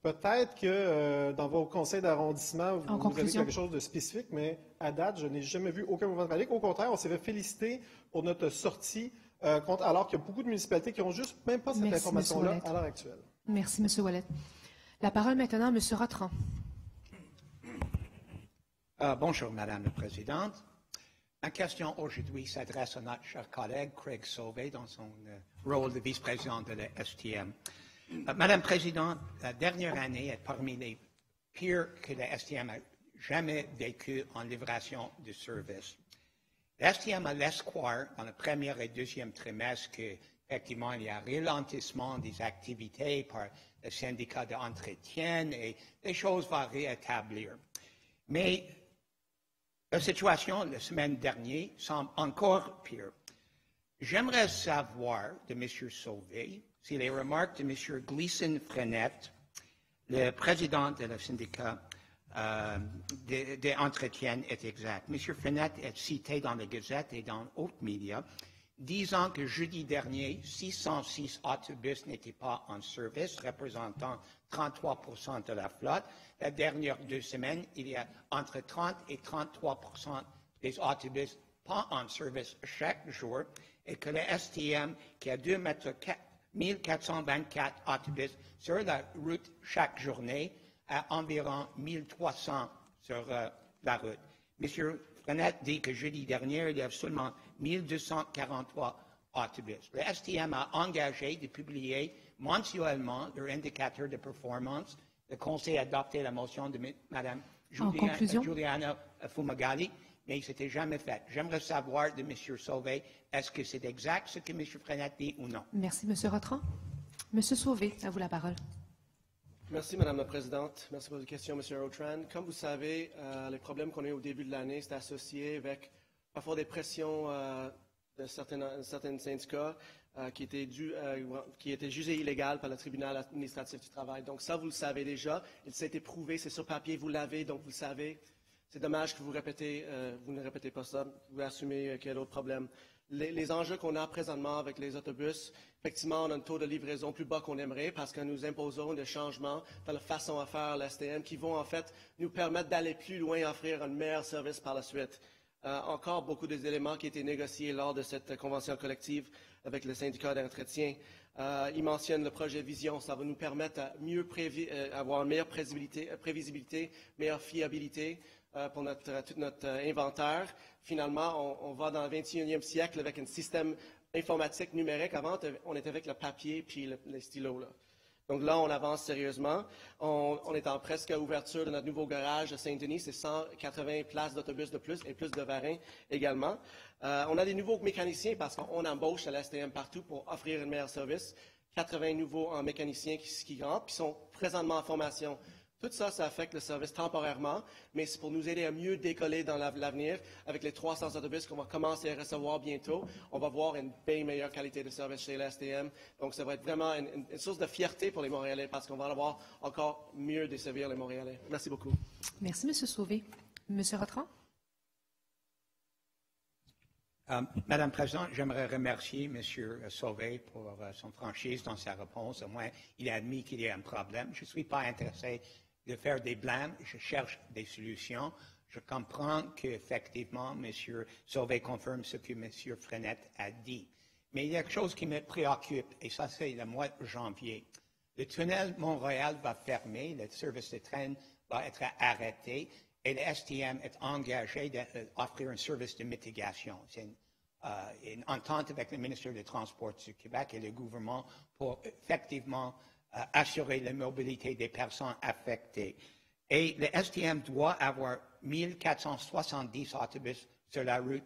peut-être que dans vos conseils d'arrondissement, vous avez quelque chose de spécifique, mais à date, je n'ai jamais vu aucun mouvement de panique. Au contraire, on s'est fait féliciter pour notre sortie, alors qu'il y a beaucoup de municipalités qui n'ont juste même pas cette information-là à l'heure actuelle. Merci, M. Ouellet. La parole maintenant à M. Rotran. Bonjour, Madame la Présidente. Ma question aujourd'hui s'adresse à notre cher collègue Craig Sauvé dans son rôle de vice-président de la STM. Madame la Présidente, la dernière année est parmi les pires que la STM a jamais vécues en livraison de services. La STM a l'espoir dans le premier et deuxième trimestre qu'effectivement il y a un ralentissement des activités par le syndicat d'entretien et les choses vont rétablir. Mais la situation la semaine dernière semble encore pire. J'aimerais savoir de M. Sauvé si les remarques de M. Gleason-Frenette, le président de la syndicat d'entretien, est exact. M. Frenette est cité dans la Gazette et dans d'autres médias, disant que jeudi dernier, 606 autobus n'étaient pas en service, représentant 33 % de la flotte. La dernière 2 semaines, il y a entre 30 et 33 % des autobus pas en service chaque jour, et que la STM, qui a 1424 autobus sur la route chaque journée, a environ 1300 sur la route. M. Frenette dit que jeudi dernier, il y a seulement 1243 autobus. Le STM a engagé de publier mensuellement leur indicateur de performance. Le Conseil a adopté la motion de Mme Juliana Fumagalli, mais ce n'était jamais fait. J'aimerais savoir de M. Sauvé, est-ce que c'est exact ce que M. Frenette dit ou non? Merci, M. Rotran. M. Sauvé, à vous la parole. Merci, Madame la Présidente. Merci pour votre question, M. Autran. Comme vous savez, les problèmes qu'on a eu au début de l'année, c'est associé avec parfois des pressions de certains syndicats qui étaient jugés illégaux par le tribunal administratif du travail. Donc ça, vous le savez déjà. Il s'est été prouvé, c'est sur papier, vous l'avez, donc vous le savez. C'est dommage que vous ne répétez pas ça, vous assumez qu'il y a d'autres problèmes. Les enjeux qu'on a présentement avec les autobus, effectivement, on a un taux de livraison plus bas qu'on aimerait parce que nous imposons des changements dans la façon à faire l'STM qui vont en fait nous permettre d'aller plus loin et offrir un meilleur service par la suite. encore beaucoup des éléments qui étaient négociés lors de cette convention collective avec le syndicat d'entretien. Il mentionne le projet Vision. Ça va nous permettre à mieux avoir une meilleure prévisibilité, meilleure fiabilité pour tout notre inventaire. Finalement, on va dans le 21e siècle avec un système informatique numérique. Avant, on était avec le papier puis les stylos. Là. Donc là, on avance sérieusement. On est en presque ouverture de notre nouveau garage à Saint-Denis. C'est 180 places d'autobus de plus et plus de varins également. On a des nouveaux mécaniciens parce qu'on embauche à l'STM partout pour offrir un meilleur service. 80 nouveaux mécaniciens qui rentrent, qui sont présentement en formation. Tout ça, ça affecte le service temporairement, mais c'est pour nous aider à mieux décoller dans l'avenir. Avec les 300 autobus qu'on va commencer à recevoir bientôt, on va voir une bien meilleure qualité de service chez la STM. Donc, ça va être vraiment une source de fierté pour les Montréalais parce qu'on va avoir encore mieux desservir les Montréalais. Merci beaucoup. Merci, M. Sauvé. M. Rotran? Madame la Présidente, j'aimerais remercier M. Sauvé pour son franchise dans sa réponse. Au moins, il a admis qu'il y a un problème. Je ne suis pas intéressé de faire des blâmes. Je cherche des solutions. Je comprends qu'effectivement, M. Sauvé confirme ce que M. Frenette a dit. Mais il y a quelque chose qui me préoccupe, et ça, c'est le mois de janvier. Le tunnel Montréal va fermer, le service de train va être arrêté, et le STM est engagé d'offrir un service de mitigation. C'est une entente avec le ministère des Transports du Québec et le gouvernement pour effectivement assurer la mobilité des personnes affectées. Et le STM doit avoir 1470 autobus sur la route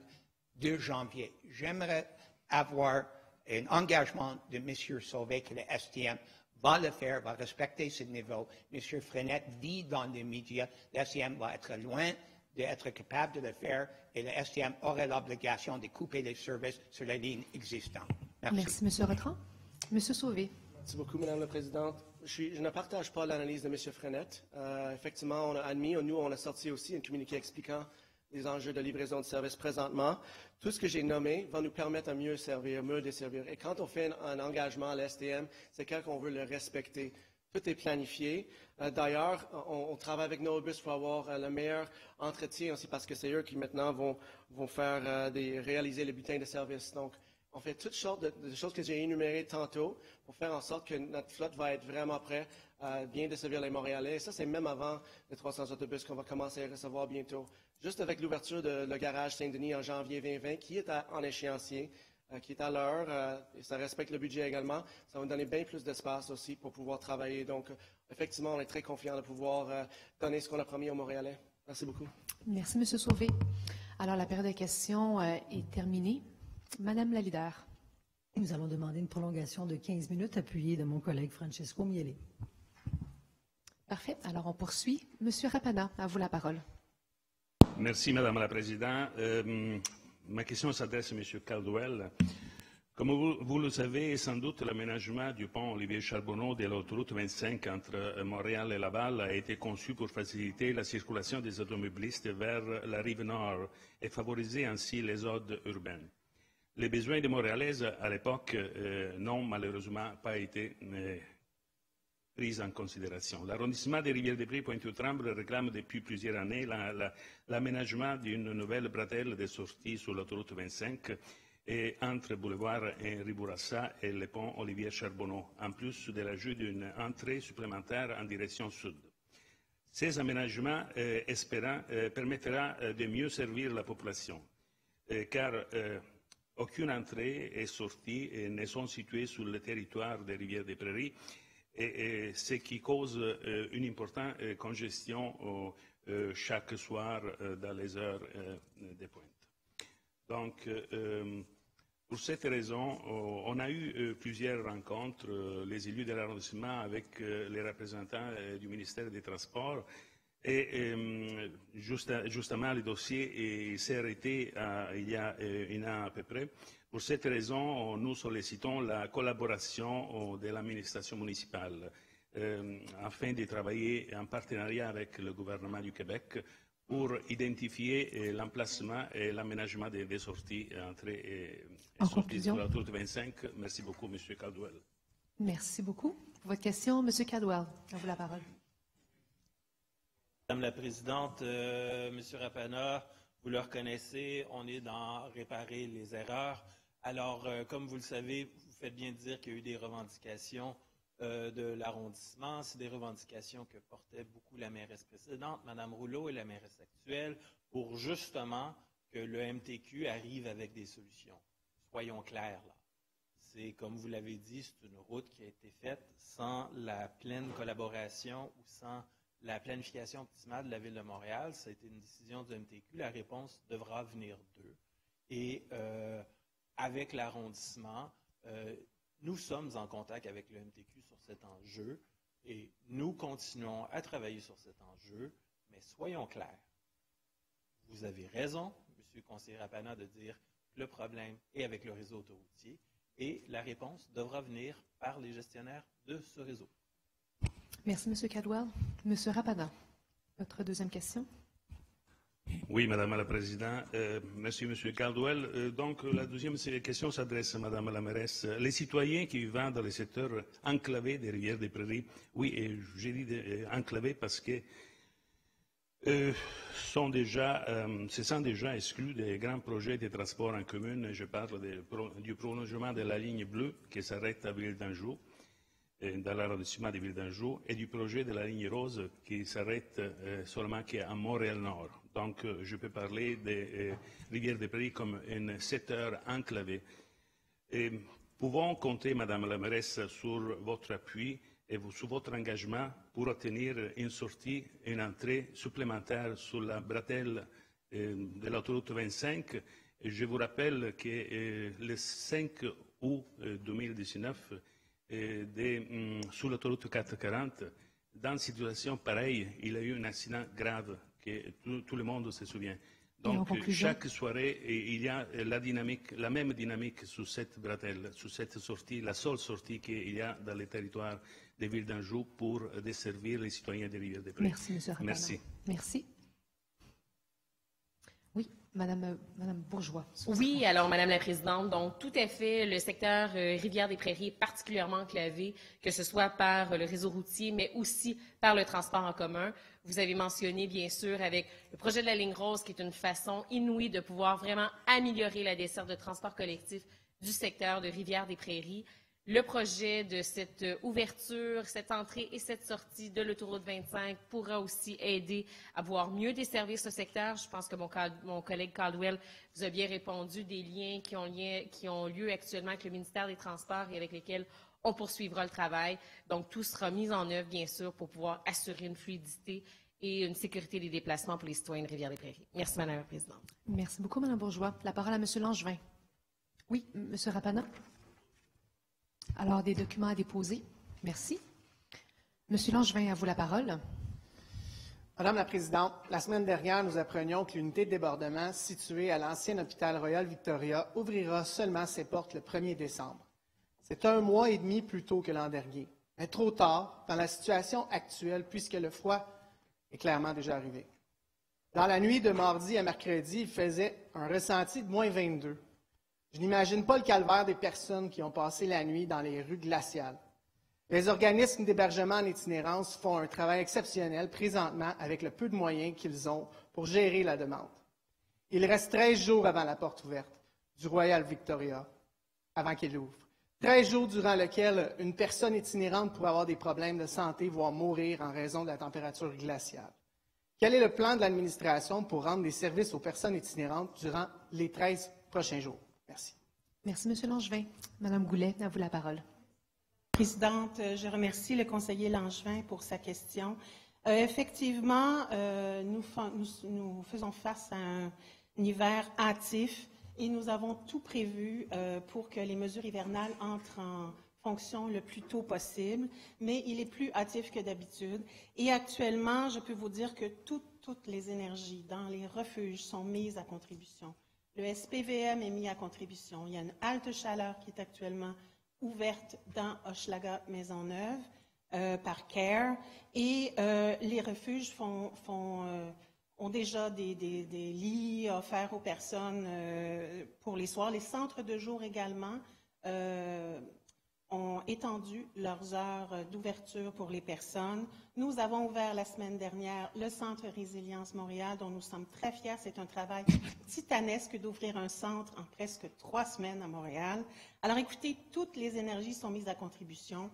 de janvier. J'aimerais avoir un engagement de M. Sauvé que le STM va le faire, va respecter ce niveau. M. Frenette dit dans les médias, le STM va être loin d'être capable de le faire et le STM aurait l'obligation de couper les services sur les lignes existantes. Merci. Merci, M. Rotran. M. Sauvé. Merci beaucoup, Mme la Présidente. Je ne partage pas l'analyse de M. Frenette. Effectivement, on a admis, nous, on a sorti aussi un communiqué expliquant les enjeux de livraison de services présentement. Tout ce que j'ai nommé va nous permettre de mieux servir, mieux desservir. Et quand on fait un engagement à l'STM, c'est quand on veut le respecter. Tout est planifié. D'ailleurs, on travaille avec nos bus pour avoir le meilleur entretien aussi parce que c'est eux qui maintenant vont réaliser les bulletins de service. Donc, on fait toutes sortes de choses que j'ai énumérées tantôt pour faire en sorte que notre flotte va être vraiment prête à bien desservir les Montréalais. Et ça, c'est même avant les 300 autobus qu'on va commencer à recevoir bientôt. Juste avec l'ouverture de le garage Saint-Denis en janvier 2020, qui est en échéancier, qui est à l'heure, et ça respecte le budget également, ça va nous donner bien plus d'espace aussi pour pouvoir travailler. Donc, effectivement, on est très confiants de pouvoir donner ce qu'on a promis aux Montréalais. Merci beaucoup. Merci, M. Sauvé. Alors, la période de questions est terminée. Madame la leader. Nous allons demander une prolongation de 15 minutes appuyée de mon collègue Francesco Miele. Parfait. Alors, on poursuit. Monsieur Rapana, à vous la parole. Merci, Madame la Présidente. Ma question s'adresse à M. Caldwell. Comme vous le savez, sans doute, l'aménagement du pont Olivier Charbonneau de l'autoroute 25 entre Montréal et Laval a été conçu pour faciliter la circulation des automobilistes vers la rive nord et favoriser ainsi les zones urbaines. Les besoins des Montréalaises à l'époque n'ont malheureusement pas été pris en considération. L'arrondissement des Rivières-des-Prés Pointe-aux-Trembles réclame depuis plusieurs années l'aménagement d'une nouvelle bretelle de sortie sur l'autoroute 25 et entre boulevard Henri Bourassa et le pont Olivier Charbonneau, en plus de l'ajout d'une entrée supplémentaire en direction sud. Ces aménagements permettront de mieux servir la population, car aucune entrée et sortie ne sont situées sur le territoire des Rivières-des-Prairies, ce qui cause une importante congestion chaque soir dans les heures de pointe. Donc, pour cette raison, on a eu plusieurs rencontres, les élus de l'arrondissement avec les représentants du ministère des Transports. Et justement, le dossier s'est arrêté il y a un an à peu près. Pour cette raison, nous sollicitons la collaboration de l'administration municipale afin de travailler en partenariat avec le gouvernement du Québec pour identifier l'emplacement et l'aménagement des sorties, entrées et sorties sur la route 25. Merci beaucoup, M. Caldwell. Merci beaucoup. Votre question, M. Caldwell. À vous la parole. Madame la Présidente, M. Rapana, Vous le reconnaissez, on est dans réparer les erreurs. Alors, comme vous le savez, vous faites bien de dire qu'il y a eu des revendications de l'arrondissement. C'est des revendications que portait beaucoup la mairesse précédente, Mme Rouleau, et la mairesse actuelle, pour justement que le MTQ arrive avec des solutions. Soyons clairs, là. C'est, comme vous l'avez dit, c'est une route qui a été faite sans la pleine collaboration ou sans la planification optimale de la Ville de Montréal. Ça a été une décision du MTQ. La réponse devra venir d'eux. Et avec l'arrondissement, nous sommes en contact avec le MTQ sur cet enjeu et nous continuons à travailler sur cet enjeu, mais soyons clairs. Vous avez raison, M. le conseiller Rapana, de dire que le problème est avec le réseau autoroutier et la réponse devra venir par les gestionnaires de ce réseau. Merci, M. Caldwell. M. Rapana, votre deuxième question. Oui, Madame la Présidente. Merci, M. Caldwell. Donc, la deuxième question s'adresse à Madame la mairesse. Les citoyens qui vivent dans les secteurs enclavés des rivières des Prairies, oui, et j'ai dit enclavés parce que se sont déjà exclus des grands projets de transport en commun. Je parle du prolongement de la ligne bleue qui s'arrête à Ville d'Anjou, dans l'arrondissement de Ville d'Anjou, et du projet de la ligne rose qui s'arrête seulement à Montréal-Nord. Donc, je peux parler des rivières des Prairies comme un secteur enclavé. Pouvons compter, Madame la mairesse, sur votre appui et sur votre engagement pour obtenir une sortie, une entrée supplémentaire sur la bretelle de l'autoroute 25. Je vous rappelle que le 5 août 2019, sur l'autoroute 440, dans une situation pareille, il y a eu un accident grave que tout le monde se souvient. Donc, chaque soirée, il y a la même dynamique sur cette bretelle, sur cette sortie, la seule sortie qu'il y a dans les territoires de Ville d'Anjou pour desservir les citoyens des rivières des Prairies. Merci, M. Rapana. Merci. Merci. Oui, Madame Bourgeois. Oui, alors Madame la Présidente, donc tout à fait, le secteur Rivière des Prairies est particulièrement enclavé, que ce soit par le réseau routier, mais aussi par le transport en commun. Vous avez mentionné, bien sûr, avec le projet de la ligne rose, qui est une façon inouïe de pouvoir vraiment améliorer la desserte de transport collectif du secteur de Rivière des Prairies. Le projet de cette ouverture, cette entrée et cette sortie de l'autoroute 25 pourra aussi aider à pouvoir mieux desservir ce secteur. Je pense que mon collègue Caldwell vous a bien répondu des liens qui ont lieu actuellement avec le ministère des Transports et avec lesquels on poursuivra le travail. Donc, tout sera mis en œuvre, bien sûr, pour pouvoir assurer une fluidité et une sécurité des déplacements pour les citoyens de Rivière-des-Prairies. Merci, Madame la Présidente. Merci beaucoup, Mme Bourgeois. La parole à M. Langevin. Oui, M. Rapana. Alors, des documents à déposer. Merci. M. Langevin, à vous la parole. Madame la Présidente, la semaine dernière, nous apprenions que l'unité de débordement située à l'ancien hôpital Royal Victoria ouvrira seulement ses portes le 1er décembre. C'est 1 mois et demi plus tôt que l'an dernier, mais trop tard dans la situation actuelle puisque le froid est clairement déjà arrivé. Dans la nuit de mardi à mercredi, il faisait un ressenti de moins 22. Je n'imagine pas le calvaire des personnes qui ont passé la nuit dans les rues glaciales. Les organismes d'hébergement en itinérance font un travail exceptionnel présentement avec le peu de moyens qu'ils ont pour gérer la demande. Il reste 13 jours avant la porte ouverte du Royal Victoria, avant qu'il ouvre. 13 jours durant lesquels une personne itinérante pourrait avoir des problèmes de santé, voire mourir en raison de la température glaciale. Quel est le plan de l'administration pour rendre des services aux personnes itinérantes durant les 13 prochains jours? Merci. Merci, M. Langevin. Mme Goulet, à vous la parole. Présidente, je remercie le conseiller Langevin pour sa question. Effectivement, nous faisons face à un hiver hâtif et nous avons tout prévu pour que les mesures hivernales entrent en fonction le plus tôt possible, mais il est plus hâtif que d'habitude. Et actuellement, je peux vous dire que toutes les énergies dans les refuges sont mises à contribution. Le SPVM est mis à contribution. Il y a une halte chaleur qui est actuellement ouverte dans Hochelaga Maisonneuve par CARE et les refuges ont déjà des lits offerts aux personnes pour les soirs. Les centres de jour également ont étendu leurs heures d'ouverture pour les personnes. Nous avons ouvert la semaine dernière le Centre Résilience Montréal, dont nous sommes très fiers. C'est un travail titanesque d'ouvrir un centre en presque 3 semaines à Montréal. Alors écoutez, toutes les énergies sont mises à contribution.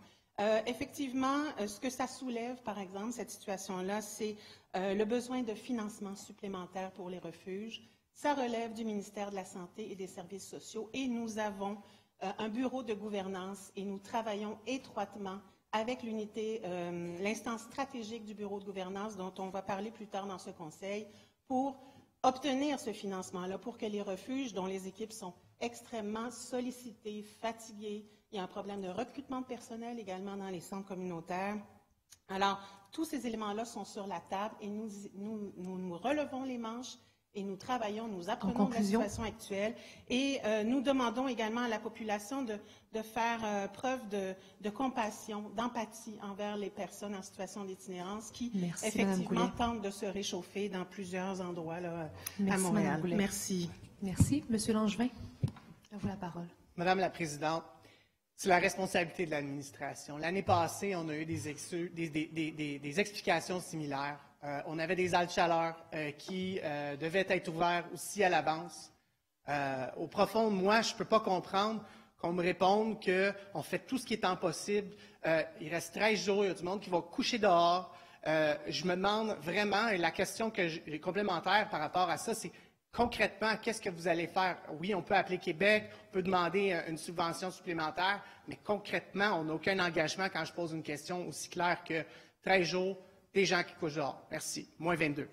Effectivement, ce que ça soulève, par exemple, cette situation-là, c'est le besoin de financement supplémentaire pour les refuges. Ça relève du ministère de la Santé et des Services sociaux et nous avons un bureau de gouvernance et nous travaillons étroitement avec l'unité, l'instance stratégique du bureau de gouvernance dont on va parler plus tard dans ce conseil pour obtenir ce financement-là, pour que les refuges dont les équipes sont extrêmement sollicitées, fatiguées, il y a un problème de recrutement de personnel également dans les centres communautaires. Alors, tous ces éléments-là sont sur la table et nous relevons les manches et nous travaillons, nous apprenons de la situation actuelle et nous demandons également à la population de faire preuve de compassion, d'empathie envers les personnes en situation d'itinérance qui, effectivement, tentent de se réchauffer dans plusieurs endroits là, à Montréal. Merci. Merci. Monsieur Langevin, à vous la parole. Madame la Présidente, c'est la responsabilité de l'administration. L'année passée, on a eu des explications similaires. On avait des halles chaleur qui devaient être ouverts aussi à l'avance. Au profond, moi, je ne peux pas comprendre qu'on me réponde qu'on fait tout ce qui est en possible. Il reste 13 jours, il y a du monde qui va coucher dehors. Je me demande vraiment, et la question complémentaire par rapport à ça, c'est concrètement, qu'est-ce que vous allez faire? Oui, on peut appeler Québec, on peut demander une subvention supplémentaire, mais concrètement, on n'a aucun engagement quand je pose une question aussi claire que 13 jours, des gens qui couchent dehors. Merci. Moins 22.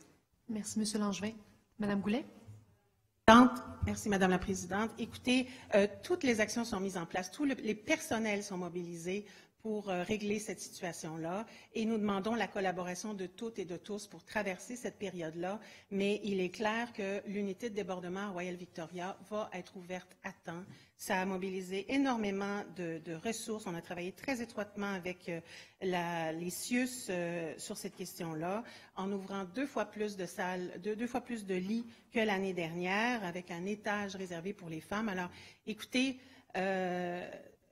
Merci, M. Langevin. Mme Goulet? Merci, Madame la Présidente. Écoutez, toutes les actions sont mises en place, tous les personnels sont mobilisés pour régler cette situation-là et nous demandons la collaboration de toutes et de tous pour traverser cette période-là, mais il est clair que l'unité de débordement à Royal Victoria va être ouverte à temps. Ça a mobilisé énormément de ressources. On a travaillé très étroitement avec les CIUS sur cette question-là, en ouvrant 2 fois plus de salles, 2 fois plus de lits que l'année dernière, avec un étage réservé pour les femmes. Alors, écoutez,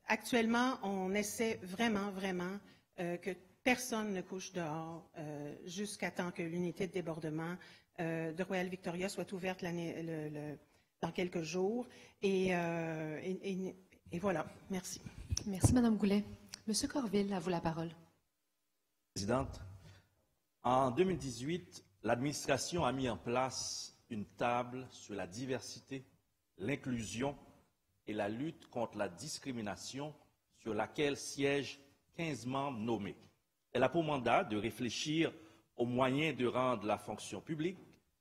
actuellement, on essaie vraiment que personne ne couche dehors jusqu'à temps que l'unité de débordement de Royal Victoria soit ouverte dans quelques jours. Et voilà. Merci. Merci, Mme Goulet. Monsieur Corville, à vous la parole. Présidente, en 2018, l'administration a mis en place une table sur la diversité, l'inclusion et la lutte contre la discrimination sur laquelle siègent 15 membres nommés. Elle a pour mandat de réfléchir aux moyens de rendre la fonction publique,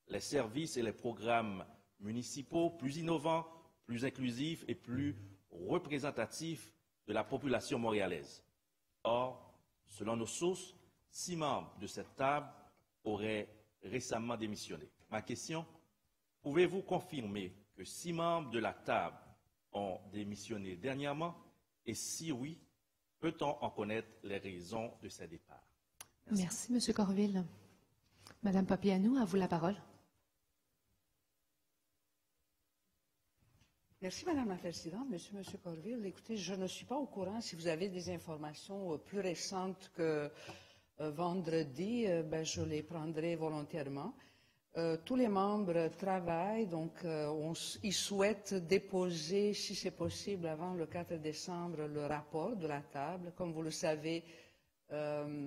les services et les programmes municipaux plus innovants, plus inclusifs et plus représentatifs de la population montréalaise. Or, selon nos sources, 6 membres de cette table auraient récemment démissionné. Ma question, pouvez-vous confirmer que 6 membres de la table ont démissionné dernièrement? Et si oui, peut-on en connaître les raisons de ces départs? Merci, M. Corville. Mme Papianou, à vous la parole. Merci, Madame la Présidente. Monsieur Corville, écoutez, je ne suis pas au courant. Si vous avez des informations plus récentes que vendredi, je les prendrai volontairement. Tous les membres travaillent, donc ils souhaitent déposer, si c'est possible, avant le 4 décembre, le rapport de la table. Comme vous le savez, la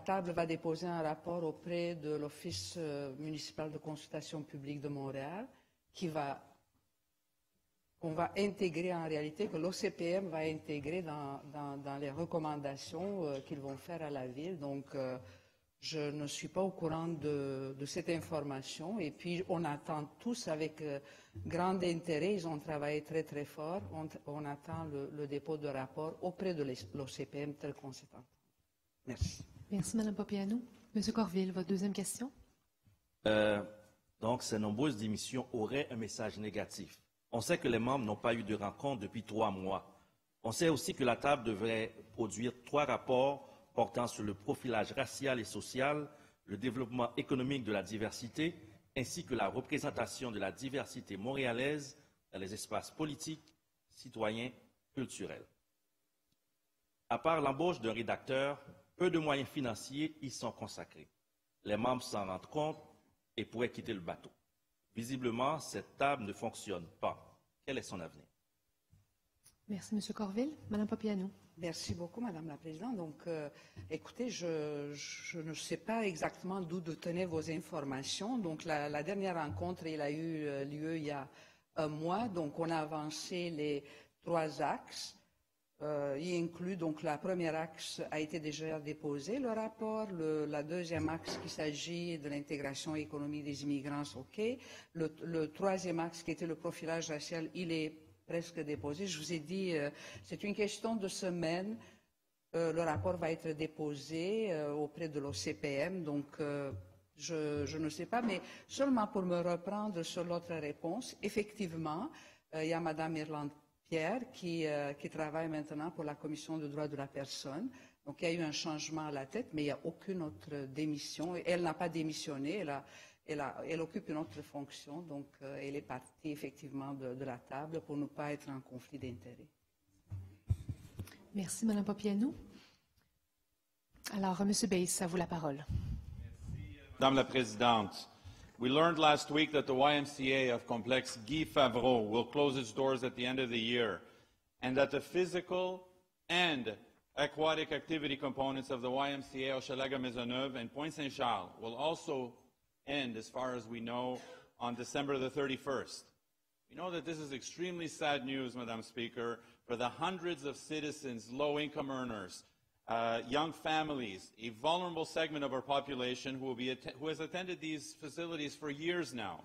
table va déposer un rapport auprès de l'Office municipal de consultation publique de Montréal, qu'on va intégrer en réalité, que l'OCPM va intégrer dans les recommandations qu'ils vont faire à la ville. Donc, je ne suis pas au courant de cette information. Et puis, on attend tous avec grand intérêt. Ils ont travaillé très, très fort. On attend le dépôt de rapport auprès de l'OCPM tel qu'on s'est entendu. Merci. Merci, Mme Papianou. M. Corville, votre deuxième question. Donc, ces nombreuses démissions auraient un message négatif. On sait que les membres n'ont pas eu de rencontre depuis 3 mois. On sait aussi que la table devrait produire 3 rapports portant sur le profilage racial et social, le développement économique de la diversité, ainsi que la représentation de la diversité montréalaise dans les espaces politiques, citoyens, culturels. À part l'embauche d'un rédacteur, peu de moyens financiers y sont consacrés. Les membres s'en rendent compte et pourraient quitter le bateau. Visiblement, cette table ne fonctionne pas. Quel est son avenir? Merci, M. Corville. Mme Papiano. Merci beaucoup, Madame la Présidente. Donc, écoutez, je ne sais pas exactement d'où tenaient vos informations. Donc, la dernière rencontre, elle a eu lieu il y a un mois. Donc, on a avancé les 3 axes. Il inclut, donc, la première axe a été déjà déposé, le rapport. La deuxième axe qui s'agit de l'intégration économique des immigrants, OK. Le troisième axe qui était le profilage racial, il est presque déposé. Je vous ai dit, c'est une question de semaine. Le rapport va être déposé auprès de l'OCPM, donc je ne sais pas, mais seulement pour me reprendre sur l'autre réponse, effectivement, il y a Mme Irlande Pierre qui travaille maintenant pour la Commission des droits de la personne. Donc il y a eu un changement à la tête, mais il n'y a aucune autre démission. Elle n'a pas démissionné, elle occupe une autre fonction, donc elle est partie effectivement de la table pour ne pas être en conflit d'intérêts. Merci, Mme Papiano. Alors, M. Bass, à vous la parole. Madame la Présidente, we learned last week that the YMCA of Complexe Guy Favreau will close its doors at the end of the year, and that the physical and aquatic activity components of the YMCA Hochelaga Maisonneuve and Pointe Saint-Charles will also end, as far as we know, on December the 31st. We know that this is extremely sad news, Madam Speaker, for the hundreds of citizens, low-income earners, young families, a vulnerable segment of our population who has attended these facilities for years now.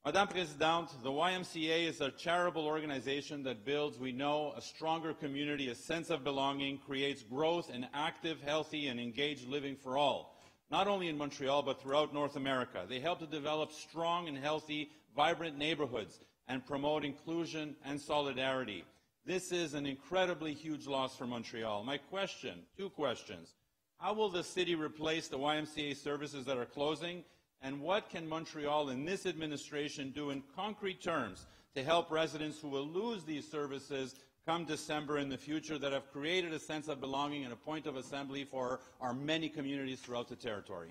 Madame Présidente, the YMCA is a charitable organization that builds, we know, a stronger community, a sense of belonging, creates growth and active, healthy, and engaged living for all, not only in Montreal, but throughout North America. They help to develop strong and healthy, vibrant neighborhoods and promote inclusion and solidarity. This is an incredibly huge loss for Montreal. My question, 2 questions. How will the city replace the YMCA services that are closing? And what can Montreal and this administration do in concrete terms to help residents who will lose these services come December in the future that have created a sense of belonging and a point of assembly for our many communities throughout the territory?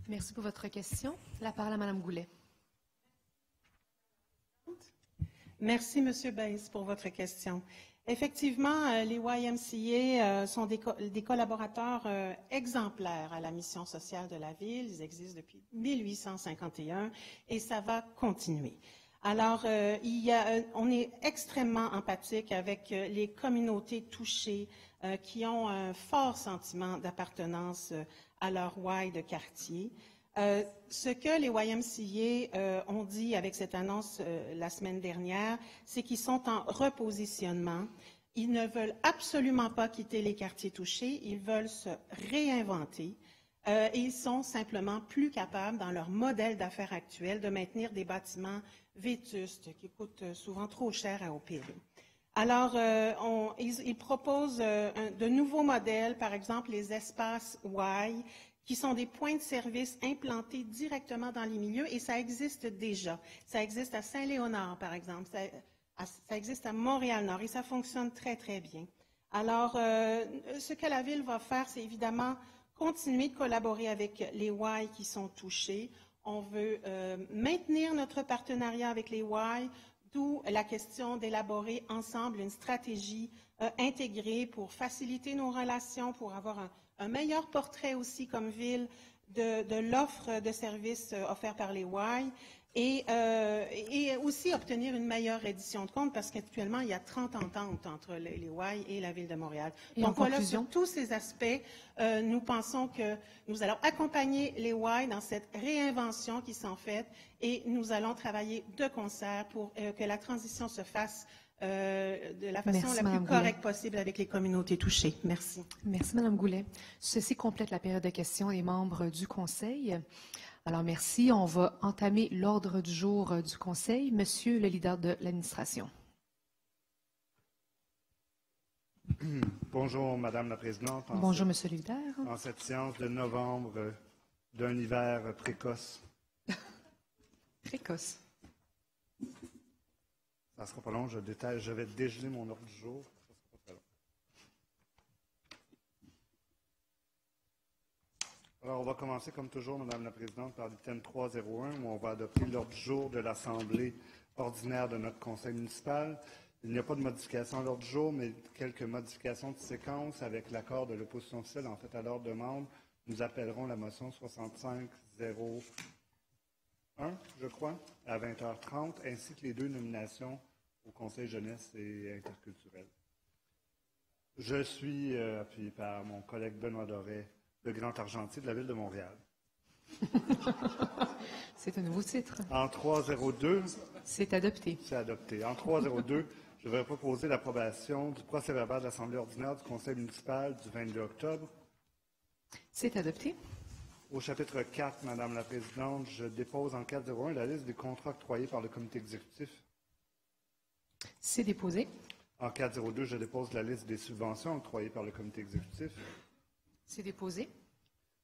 Merci pour votre question. La parole à Mme Goulet. Merci, M. Bass, pour votre question. Effectivement, les YMCA sont des collaborateurs exemplaires à la mission sociale de la Ville. Ils existent depuis 1851 et ça va continuer. Alors, on est extrêmement empathique avec les communautés touchées qui ont un fort sentiment d'appartenance à leur Y de quartier. Ce que les YMCA ont dit avec cette annonce la semaine dernière, c'est qu'ils sont en repositionnement. Ils ne veulent absolument pas quitter les quartiers touchés, ils veulent se réinventer. Et ils sont simplement plus capables, dans leur modèle d'affaires actuel, de maintenir des bâtiments vétustes qui coûtent souvent trop cher à opérer. Alors, ils proposent de nouveaux modèles, par exemple les espaces Y, qui sont des points de service implantés directement dans les milieux, et ça existe déjà. Ça existe à Saint-Léonard, par exemple, ça existe à Montréal-Nord, et ça fonctionne très, très bien. Alors, ce que la Ville va faire, c'est évidemment continuer de collaborer avec les Y qui sont touchés. On veut maintenir notre partenariat avec les Y, d'où la question d'élaborer ensemble une stratégie intégrée pour faciliter nos relations, pour avoir un meilleur portrait aussi comme ville de l'offre de services offerte par les Y et aussi obtenir une meilleure reddition de comptes parce qu'actuellement, il y a 30 ententes entre les Y et la Ville de Montréal. Et donc voilà, conclusion? sur tous ces aspects, nous pensons que nous allons accompagner les Y dans cette réinvention qui s'en fait et nous allons travailler de concert pour que la transition se fasse de la façon la plus correcte possible avec les communautés touchées. Merci. Merci, Mme Goulet. Ceci complète la période de questions des membres du Conseil. Alors, merci. On va entamer l'ordre du jour du Conseil. Monsieur le leader de l'administration. Bonjour, Madame la Présidente. Bonjour, Monsieur le leader. En cette séance de novembre d'un hiver précoce. Précoce. Ça ne sera pas long, je vais dégeler mon ordre du jour. Ça sera pas très long. Alors, on va commencer, comme toujours, Madame la Présidente, par l'item 301, où on va adopter l'ordre du jour de l'Assemblée ordinaire de notre Conseil municipal. Il n'y a pas de modification à l'ordre du jour, mais quelques modifications de séquence avec l'accord de l'opposition officielle. En fait, à leur demande, nous appellerons la motion 6501, je crois, à 20h30, ainsi que les 2 nominations au Conseil jeunesse et interculturel. Je suis appuyé par mon collègue Benoît Doré, le grand argentier de la Ville de Montréal. C'est un nouveau titre. En 302... C'est adopté. C'est adopté. En 302, je vais proposer l'approbation du procès-verbal de l'Assemblée ordinaire du Conseil municipal du 22 octobre. C'est adopté. Au chapitre 4, Madame la Présidente, je dépose en 401 la liste des contrats octroyés par le comité exécutif. C'est déposé. En 402, je dépose la liste des subventions octroyées par le comité exécutif. C'est déposé.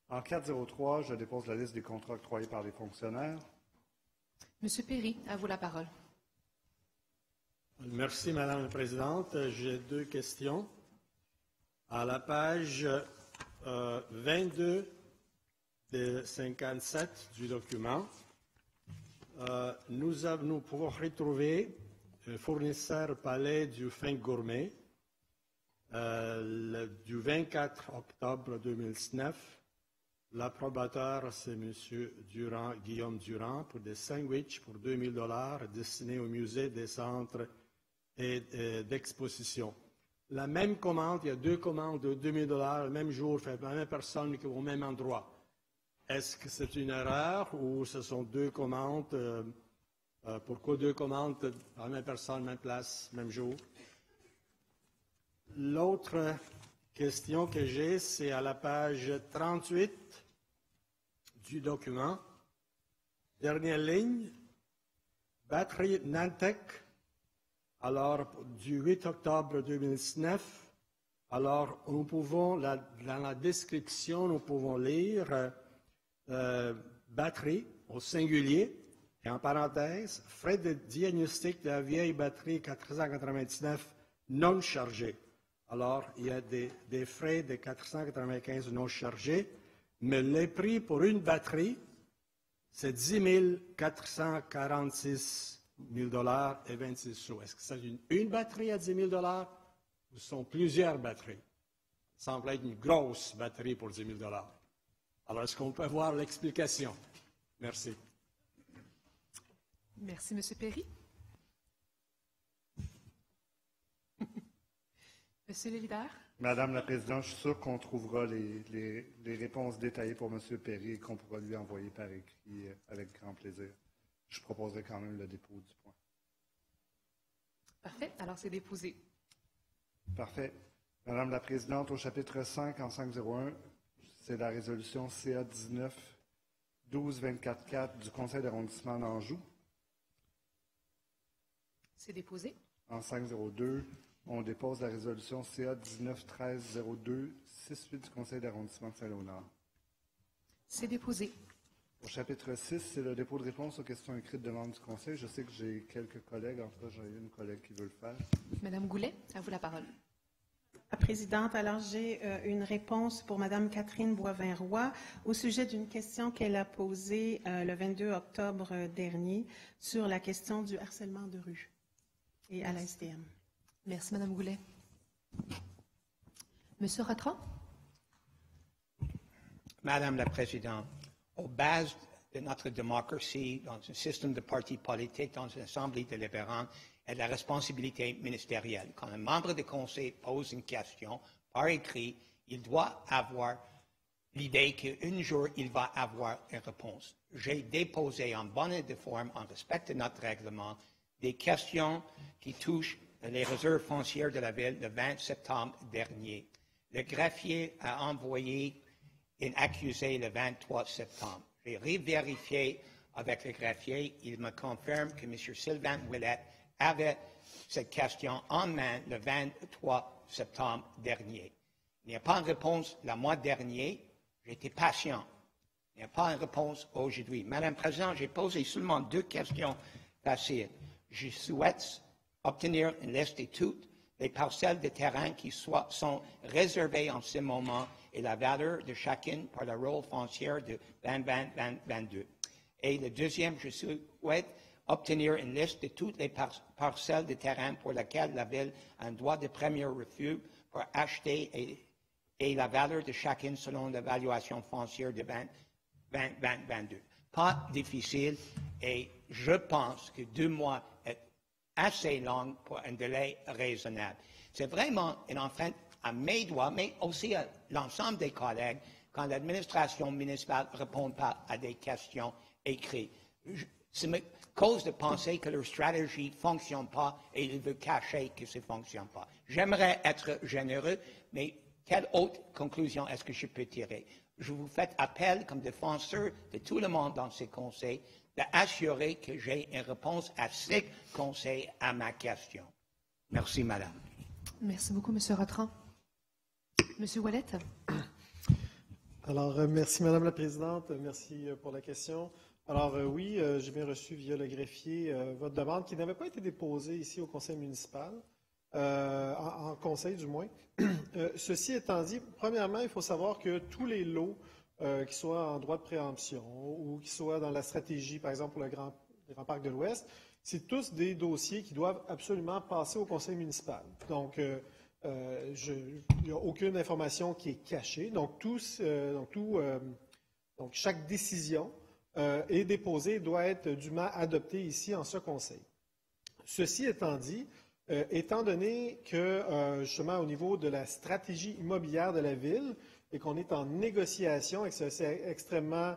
En 403, je dépose la liste des contrats octroyés par les fonctionnaires. Monsieur Perry, à vous la parole. Merci, Madame la Présidente. J'ai 2 questions. À la page 22 de 57 du document, nous pouvons retrouver un fournisseur palais du fin gourmet du 24 octobre 2009. L'approbateur, c'est M. Guillaume Durand, pour des sandwichs pour 2 000 $ destinés au musée des centres et d'exposition. La même commande, il y a 2 commandes de 2 000 $ le même jour, faites par la même personne au même endroit. Est-ce que c'est une erreur ou ce sont 2 commandes? Pourquoi 2 commandes par la même personne, même place, même jour? L'autre question que j'ai, c'est à la page 38 du document. Dernière ligne, batterie Nantec. Alors, du 8 octobre 2009, alors nous pouvons, dans la description, nous pouvons lire batterie au singulier et en parenthèse, frais de diagnostic de la vieille batterie 499 non chargée. Alors, il y a des frais de 495 non chargés, mais le prix pour une batterie, c'est 10 446 000 $ et 26 sous. Est-ce que c'est une batterie à 10 000 $ ou ce sont plusieurs batteries? Ça semble être une grosse batterie pour 10 000 $. Alors, est-ce qu'on peut avoir l'explication? Merci. Merci, M. Perry. Monsieur le leader. Madame la Présidente, je suis sûr qu'on trouvera les réponses détaillées pour M. Perry et qu'on pourra lui envoyer par écrit avec grand plaisir. Je proposerai quand même le dépôt du point. Parfait. Alors, c'est déposé. Parfait. Madame la Présidente, au chapitre 5, en 501, c'est la résolution CA 19-12-24-4 du Conseil d'arrondissement d'Anjou. C'est déposé. En 502, on dépose la résolution CA 19-13-02-68 du Conseil d'arrondissement de Saint-Léonard. C'est déposé. Au chapitre 6, c'est le dépôt de réponse aux questions écrites de membres du Conseil. Je sais que j'ai quelques collègues, en tout cas, j'ai une collègue qui veut le faire. Madame Goulet, à vous la parole. La Présidente, alors j'ai une réponse pour Madame Catherine Boivin-Roy au sujet d'une question qu'elle a posée le 22 octobre dernier sur la question du harcèlement de rue et à la STM. Merci, Madame Goulet. Monsieur Rattrand. Madame la Présidente, aux bases de notre démocratie, dans un système de partis politiques, dans une assemblée délibérante, et la responsabilité ministérielle. Quand un membre du Conseil pose une question par écrit, il doit avoir l'idée qu'un jour, il va avoir une réponse. J'ai déposé en bonne et due forme, en respect de notre règlement, des questions qui touchent les réserves foncières de la Ville le 20 septembre dernier. Le greffier a envoyé un accusé le 23 septembre. J'ai revérifié avec le greffier. Il me confirme que M. Sylvain Ouellette avait cette question en main le 23 septembre dernier. Il n'y a pas de réponse le mois dernier. J'ai été patient. Il n'y a pas de réponse aujourd'hui. Madame la Présidente, j'ai posé seulement 2 questions faciles. Je souhaite obtenir une liste de toutes les parcelles de terrain qui sont réservées en ce moment et la valeur de chacune par le rôle foncier de 2022. Et le deuxième, je souhaite obtenir une liste de toutes les parcelles de terrain pour lesquelles la Ville a un droit de premier refus pour acheter et la valeur de chacune selon l'évaluation foncière de 2022. Pas difficile et je pense que 2 mois est assez long pour un délai raisonnable. C'est vraiment une enfant à mes doigts, mais aussi à l'ensemble des collègues, quand l'administration municipale ne répond pas à des questions écrites. Ça me cause de penser que leur stratégie ne fonctionne pas et ils veulent cacher que ça ne fonctionne pas. J'aimerais être généreux, mais quelle autre conclusion est-ce que je peux tirer? Je vous fais appel comme défenseur de tout le monde dans ces conseils d'assurer que j'ai une réponse à ces conseils à ma question. Merci, Madame. Merci beaucoup, M. Rotran. M. Ouellet. Alors, merci, Madame la Présidente. Merci pour la question. Alors, oui, j'ai bien reçu via le greffier votre demande qui n'avait pas été déposée ici au Conseil municipal, en Conseil du moins. Ceci étant dit, premièrement, il faut savoir que tous les lots qui soient en droit de préemption ou qui soient dans la stratégie, par exemple pour le Grand Parc de l'Ouest, c'est tous des dossiers qui doivent absolument passer au Conseil municipal. Donc, il n'y a aucune information qui est cachée. Donc, chaque décision est déposée et doit être dûment adoptée ici en ce Conseil. Ceci étant dit, étant donné que, justement, au niveau de la stratégie immobilière de la Ville, et qu'on est en négociation et que c'est extrêmement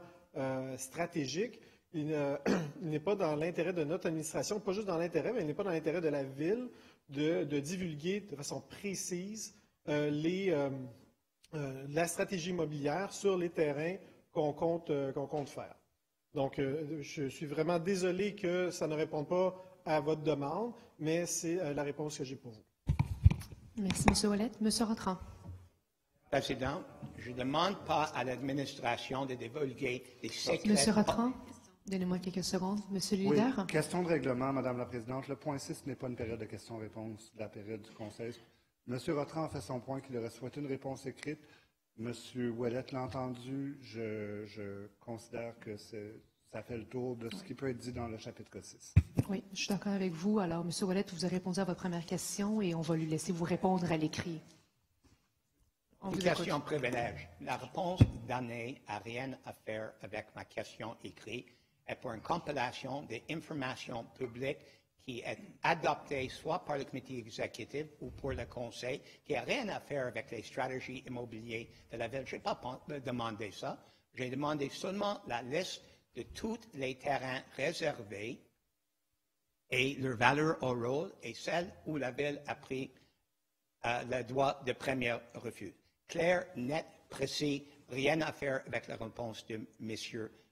stratégique, il n'est pas dans l'intérêt de notre administration, pas juste dans l'intérêt, mais il n'est pas dans l'intérêt de la Ville de divulguer de façon précise la stratégie immobilière sur les terrains qu'on compte faire. Donc, je suis vraiment désolé que ça ne réponde pas à votre demande, mais c'est la réponse que j'ai pour vous. Merci, M. Ouellet. M. Rotran. Président, je ne demande pas à l'administration de divulguer des secrets. M. Rotran, donnez-moi quelques secondes. Monsieur le leader. Oui, question de règlement, Madame la Présidente. Le point 6 n'est pas une période de questions-réponses de la période du Conseil. M. Rotran a fait son point qu'il aurait souhaité une réponse écrite. M. Ouellet l'a entendu. Je considère que ça fait le tour de ce qui peut être dit dans le chapitre 6. Oui, je suis d'accord avec vous. Alors, M. Ouellet, vous avez répondu à votre première question et on va lui laisser vous répondre à l'écrit. Une question privilège. La réponse donnée n'a rien à faire avec ma question écrite et pour une compilation d'informations publiques qui est adoptée soit par le comité exécutif ou pour le conseil, qui n'a rien à faire avec les stratégies immobilières de la Ville. Je n'ai pas demandé ça. J'ai demandé seulement la liste de tous les terrains réservés et leur valeur au rôle et celle où la Ville a pris le droit de premier refus. Clair, net, précis, rien à faire avec la réponse de M.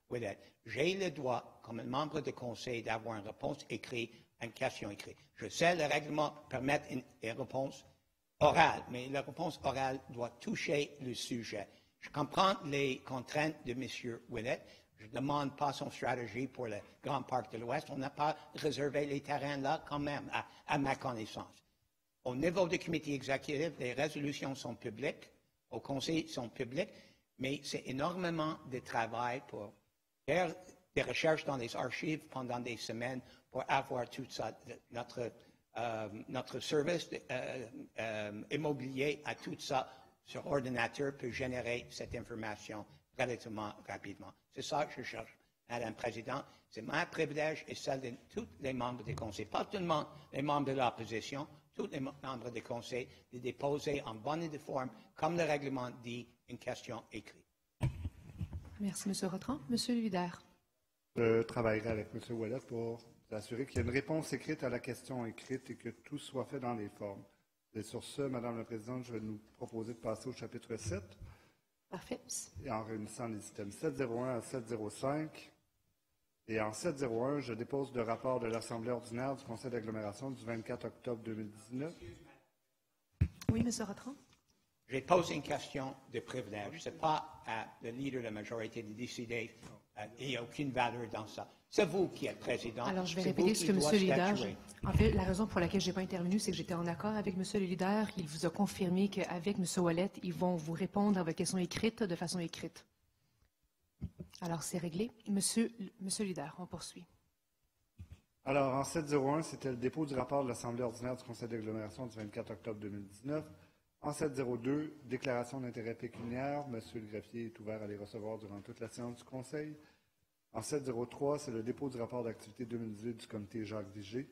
Ouellet. J'ai le droit, comme un membre du conseil, d'avoir une réponse écrite, une question écrite. Je sais, le règlement permet une réponse orale, mais la réponse orale doit toucher le sujet. Je comprends les contraintes de M. Ouellet. Je ne demande pas son stratégie pour le Grand Parc de l'Ouest. On n'a pas réservé les terrains là quand même, à ma connaissance. Au niveau du comité exécutif, les résolutions sont publiques. Au conseil sont publics, mais c'est énormément de travail pour faire des recherches dans les archives pendant des semaines pour avoir tout ça. Notre service immobilier a tout ça sur ordinateur peut générer cette information relativement rapidement. C'est ça que je cherche, Madame la Présidente. C'est mon privilège et celle de tous les membres du conseil, pas seulement les membres de l'opposition, tous les membres du Conseil, de déposer en bonne et due forme, comme le règlement dit, une question écrite. Merci, M. Rotran. M. Leader. Je travaillerai avec M. Ouellet pour assurer qu'il y ait une réponse écrite à la question écrite et que tout soit fait dans les formes. Et sur ce, Madame la Présidente, je vais nous proposer de passer au chapitre 7. Parfait. Et en réunissant les items 701 à 705. Et en 701, je dépose le rapport de l'Assemblée ordinaire du Conseil d'agglomération du 24 octobre 2019. Oui, M. Rotran. J'ai posé une question de privilège. Ce n'est pas à le leader de la majorité de décider Il n'y a aucune valeur dans ça. C'est vous qui êtes président. Alors, je vais C'est répéter vous ce qui que M. doit le leader... statuer. En fait, la raison pour laquelle je n'ai pas intervenu, c'est que j'étais en accord avec M. le leader. Il vous a confirmé qu'avec M. Ouellet, ils vont vous répondre à vos questions écrites de façon écrite. Alors, c'est réglé. Monsieur le leader, on poursuit. Alors, en 701, c'était le dépôt du rapport de l'Assemblée ordinaire du Conseil d'agglomération du 24 octobre 2019. En 702, déclaration d'intérêt pécuniaire. Monsieur le greffier est ouvert à les recevoir durant toute la séance du Conseil. En 703, c'est le dépôt du rapport d'activité 2018 du comité Jacques Vigée.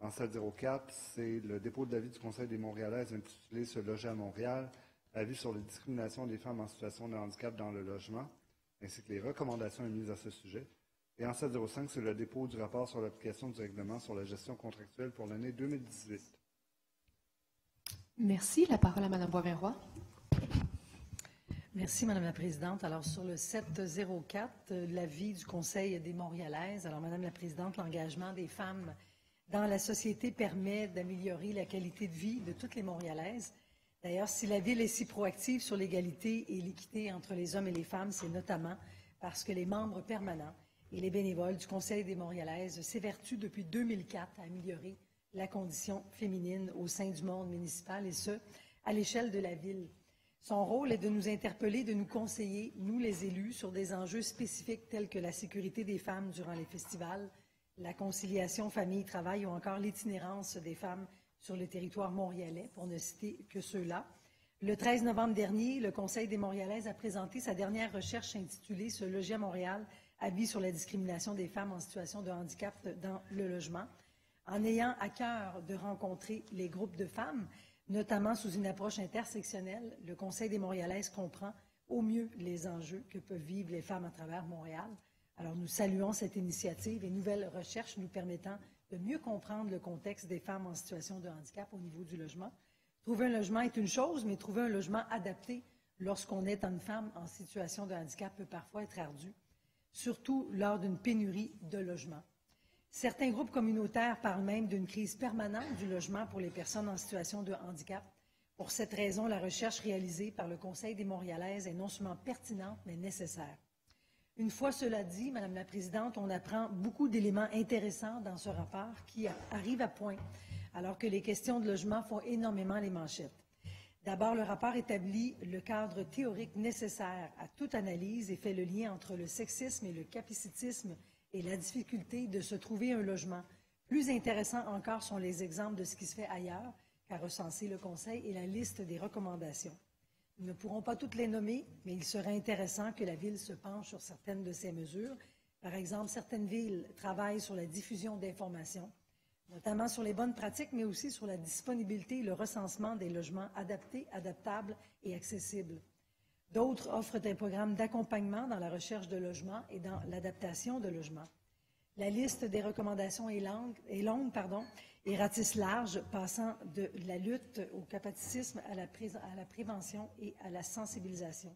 En 704, c'est le dépôt de l'avis du Conseil des Montréalaises intitulé « Se loger à Montréal, avis sur les discriminations des femmes en situation de handicap dans le logement », ainsi que les recommandations émises à ce sujet. Et en 705, c'est le dépôt du rapport sur l'application du règlement sur la gestion contractuelle pour l'année 2018. Merci. La parole à Mme Boisvert-Roy. Merci, Madame la Présidente. Alors, sur le 704, l'avis du Conseil des Montréalaises. Alors, Madame la Présidente, l'engagement des femmes dans la société permet d'améliorer la qualité de vie de toutes les Montréalaises. D'ailleurs, si la Ville est si proactive sur l'égalité et l'équité entre les hommes et les femmes, c'est notamment parce que les membres permanents et les bénévoles du Conseil des Montréalaises s'évertuent depuis 2004 à améliorer la condition féminine au sein du monde municipal, et ce, à l'échelle de la Ville. Son rôle est de nous interpeller, de nous conseiller, nous les élus, sur des enjeux spécifiques tels que la sécurité des femmes durant les festivals, la conciliation famille-travail ou encore l'itinérance des femmes sur le territoire montréalais, pour ne citer que ceux-là. Le 13 novembre dernier, le Conseil des Montréalaises a présenté sa dernière recherche intitulée « Se loger à Montréal, avis sur la discrimination des femmes en situation de handicap dans le logement ». En ayant à cœur de rencontrer les groupes de femmes, notamment sous une approche intersectionnelle, le Conseil des Montréalaises comprend au mieux les enjeux que peuvent vivre les femmes à travers Montréal. Alors, nous saluons cette initiative et nouvelles recherches nous permettant de mieux comprendre le contexte des femmes en situation de handicap au niveau du logement. Trouver un logement est une chose, mais trouver un logement adapté lorsqu'on est une femme en situation de handicap peut parfois être ardu, surtout lors d'une pénurie de logements. Certains groupes communautaires parlent même d'une crise permanente du logement pour les personnes en situation de handicap. Pour cette raison, la recherche réalisée par le Conseil des Montréalaises est non seulement pertinente, mais nécessaire. Une fois cela dit, Madame la Présidente, on apprend beaucoup d'éléments intéressants dans ce rapport qui arrive à point, alors que les questions de logement font énormément les manchettes. D'abord, le rapport établit le cadre théorique nécessaire à toute analyse et fait le lien entre le sexisme et le capacitisme et la difficulté de se trouver un logement. Plus intéressants encore sont les exemples de ce qui se fait ailleurs, qu'a recensé le Conseil, et la liste des recommandations. Nous ne pourrons pas toutes les nommer, mais il serait intéressant que la Ville se penche sur certaines de ces mesures. Par exemple, certaines villes travaillent sur la diffusion d'informations, notamment sur les bonnes pratiques, mais aussi sur la disponibilité et le recensement des logements adaptés, adaptables et accessibles. D'autres offrent un programme d'accompagnement dans la recherche de logements et dans l'adaptation de logements. La liste des recommandations est longue et ratisse large, passant de la lutte au capacitisme à la prévention et à la sensibilisation.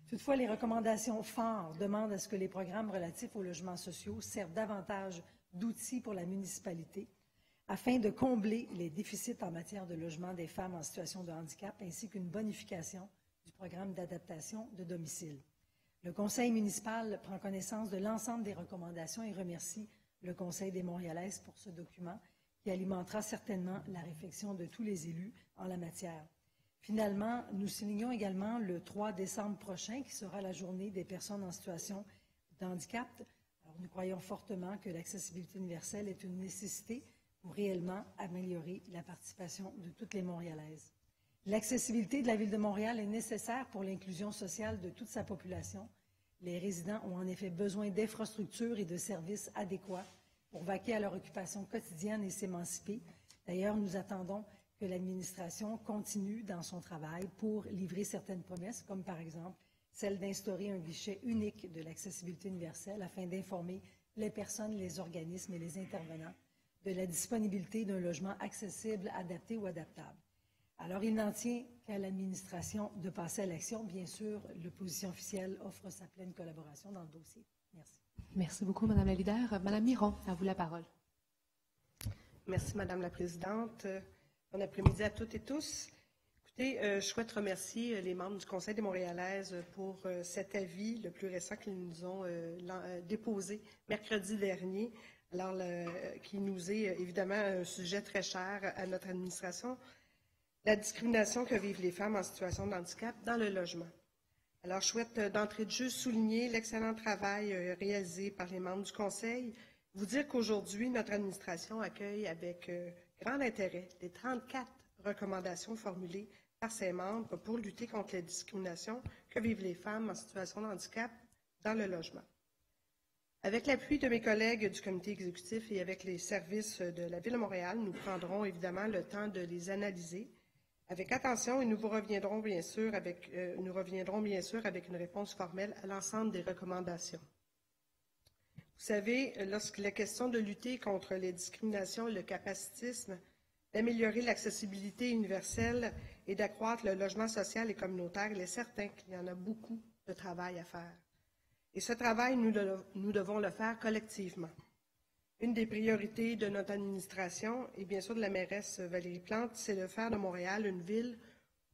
Toutefois, les recommandations phares demandent à ce que les programmes relatifs aux logements sociaux servent davantage d'outils pour la municipalité afin de combler les déficits en matière de logement des femmes en situation de handicap ainsi qu'une bonification du programme d'adaptation de domicile. Le Conseil municipal prend connaissance de l'ensemble des recommandations et remercie le Conseil des Montréalaises pour ce document qui alimentera certainement la réflexion de tous les élus en la matière. Finalement, nous soulignons également le 3 décembre prochain, qui sera la journée des personnes en situation de handicap. Alors, nous croyons fortement que l'accessibilité universelle est une nécessité pour réellement améliorer la participation de toutes les Montréalaises. L'accessibilité de la Ville de Montréal est nécessaire pour l'inclusion sociale de toute sa population. Les résidents ont en effet besoin d'infrastructures et de services adéquats pour vaquer à leur occupation quotidienne et s'émanciper. D'ailleurs, nous attendons que l'administration continue dans son travail pour livrer certaines promesses, comme par exemple celle d'instaurer un guichet unique de l'accessibilité universelle afin d'informer les personnes, les organismes et les intervenants de la disponibilité d'un logement accessible, adapté ou adaptable. Alors, il n'en tient qu'à l'administration de passer à l'action. Bien sûr, l'opposition officielle offre sa pleine collaboration dans le dossier. Merci. Merci beaucoup, Madame la leader. Madame Miron, à vous la parole. Merci, Madame la Présidente. Bon après-midi à toutes et tous. Écoutez, je souhaite remercier les membres du Conseil des Montréalaises pour cet avis, le plus récent qu'ils nous ont déposé mercredi dernier, alors qui nous est évidemment un sujet très cher à notre administration, la discrimination que vivent les femmes en situation de handicap dans le logement. Alors, je souhaite d'entrée de jeu souligner l'excellent travail réalisé par les membres du Conseil, vous dire qu'aujourd'hui, notre administration accueille avec grand intérêt les 34 recommandations formulées par ses membres pour lutter contre la discrimination que vivent les femmes en situation de handicap dans le logement. Avec l'appui de mes collègues du comité exécutif et avec les services de la Ville de Montréal, nous prendrons évidemment le temps de les analyser avec attention et nous reviendrons bien sûr avec une réponse formelle à l'ensemble des recommandations. Vous savez, lorsqu'il est question de lutter contre les discriminations et le capacitisme, d'améliorer l'accessibilité universelle et d'accroître le logement social et communautaire, il est certain qu'il y en a beaucoup de travail à faire. Et ce travail, nous devons le faire collectivement. Une des priorités de notre administration et bien sûr de la mairesse Valérie Plante, c'est de faire de Montréal une ville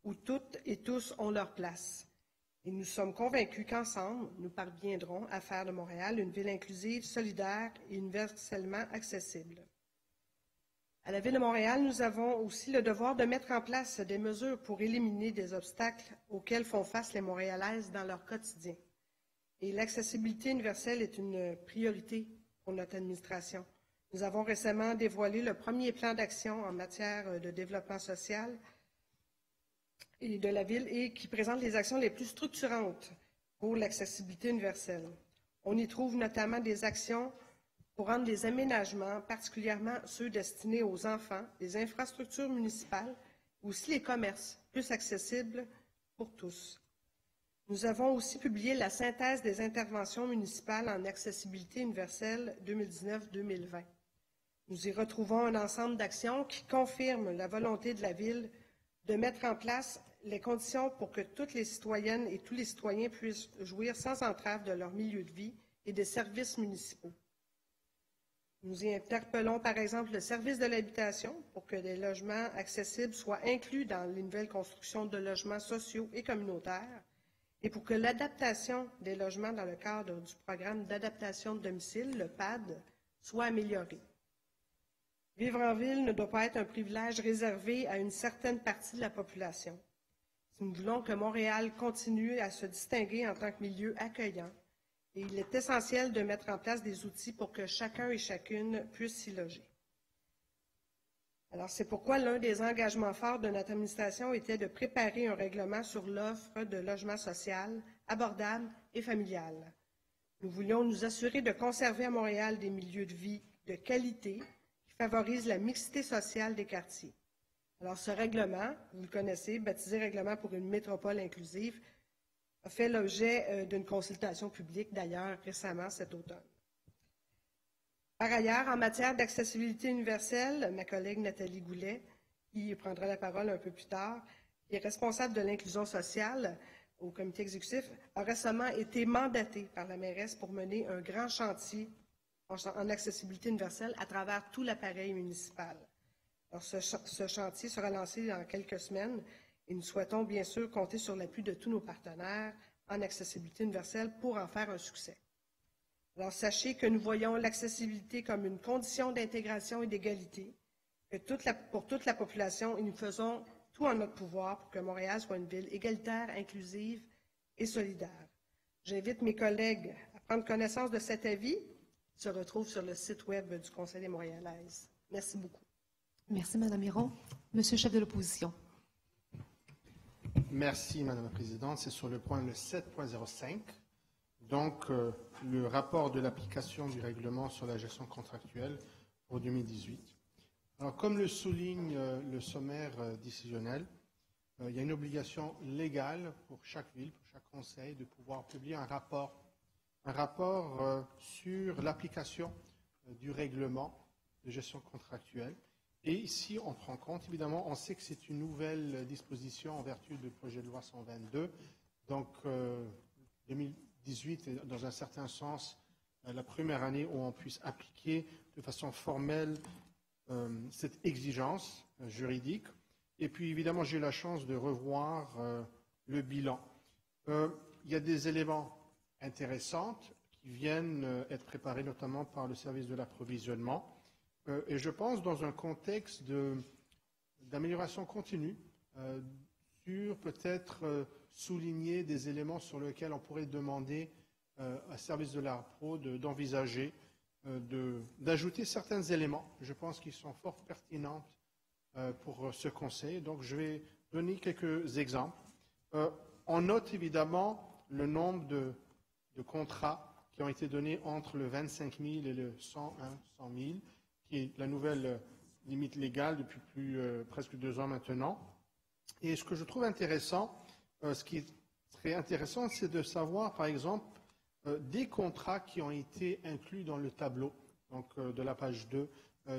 où toutes et tous ont leur place. Et nous sommes convaincus qu'ensemble, nous parviendrons à faire de Montréal une ville inclusive, solidaire et universellement accessible. À la Ville de Montréal, nous avons aussi le devoir de mettre en place des mesures pour éliminer des obstacles auxquels font face les Montréalaises dans leur quotidien. Et l'accessibilité universelle est une priorité pour notre administration. Nous avons récemment dévoilé le premier plan d'action en matière de développement social et de la Ville et qui présente les actions les plus structurantes pour l'accessibilité universelle. On y trouve notamment des actions pour rendre les aménagements, particulièrement ceux destinés aux enfants, les infrastructures municipales, aussi les commerces, plus accessibles pour tous. Nous avons aussi publié la synthèse des interventions municipales en accessibilité universelle 2019-2020. Nous y retrouvons un ensemble d'actions qui confirment la volonté de la Ville de mettre en place les conditions pour que toutes les citoyennes et tous les citoyens puissent jouir sans entrave de leur milieu de vie et des services municipaux. Nous y interpellons par exemple le service de l'habitation pour que les logements accessibles soient inclus dans les nouvelles constructions de logements sociaux et communautaires et pour que l'adaptation des logements dans le cadre du programme d'adaptation de domicile, le PAD, soit améliorée. Vivre en ville ne doit pas être un privilège réservé à une certaine partie de la population. Si nous voulons que Montréal continue à se distinguer en tant que milieu accueillant, et il est essentiel de mettre en place des outils pour que chacun et chacune puisse s'y loger. Alors, c'est pourquoi l'un des engagements forts de notre administration était de préparer un règlement sur l'offre de logement social, abordable et familial. Nous voulions nous assurer de conserver à Montréal des milieux de vie de qualité qui favorisent la mixité sociale des quartiers. Alors, ce règlement, vous le connaissez, baptisé Règlement pour une métropole inclusive, a fait l'objet d'une consultation publique, d'ailleurs, récemment cet automne. Par ailleurs, en matière d'accessibilité universelle, ma collègue Nathalie Goulet, qui prendra la parole un peu plus tard, qui est responsable de l'inclusion sociale au comité exécutif, a récemment été mandatée par la mairesse pour mener un grand chantier en accessibilité universelle à travers tout l'appareil municipal. Alors, ce chantier sera lancé dans quelques semaines. Et nous souhaitons bien sûr compter sur l'appui de tous nos partenaires en accessibilité universelle pour en faire un succès. Alors sachez que nous voyons l'accessibilité comme une condition d'intégration et d'égalité pour toute la population et nous faisons tout en notre pouvoir pour que Montréal soit une ville égalitaire, inclusive et solidaire. J'invite mes collègues à prendre connaissance de cet avis qui se retrouve sur le site web du Conseil des Montréalaises. Merci beaucoup. Merci, Mme Miron. Monsieur le chef de l'opposition. Merci, Madame la Présidente. C'est sur le point le 7.05. Donc, le rapport de l'application du règlement sur la gestion contractuelle pour 2018. Alors, comme le souligne le sommaire décisionnel, il y a une obligation légale pour chaque ville, pour chaque conseil, de pouvoir publier un rapport sur l'application du règlement de gestion contractuelle. Et ici, on prend compte, évidemment, on sait que c'est une nouvelle disposition en vertu du projet de loi 122. Donc, 2018 est, dans un certain sens, la première année où on puisse appliquer de façon formelle cette exigence juridique. Et puis, évidemment, j'ai eu la chance de revoir le bilan. Il y a des éléments intéressants qui viennent être préparés notamment par le service de l'approvisionnement. Et je pense dans un contexte d'amélioration continue sur peut-être souligner des éléments sur lesquels on pourrait demander à service de l'ARPRO d'envisager, d'ajouter certains éléments, je pense, qui sont fort pertinents pour ce conseil. Donc, je vais donner quelques exemples. On note évidemment le nombre de contrats qui ont été donnés entre le 25 000 et le 100 000, qui est la nouvelle limite légale depuis presque 2 ans maintenant. Et ce que je trouve intéressant, ce qui serait intéressant, c'est de savoir, par exemple, des contrats qui ont été inclus dans le tableau, donc de la page 2,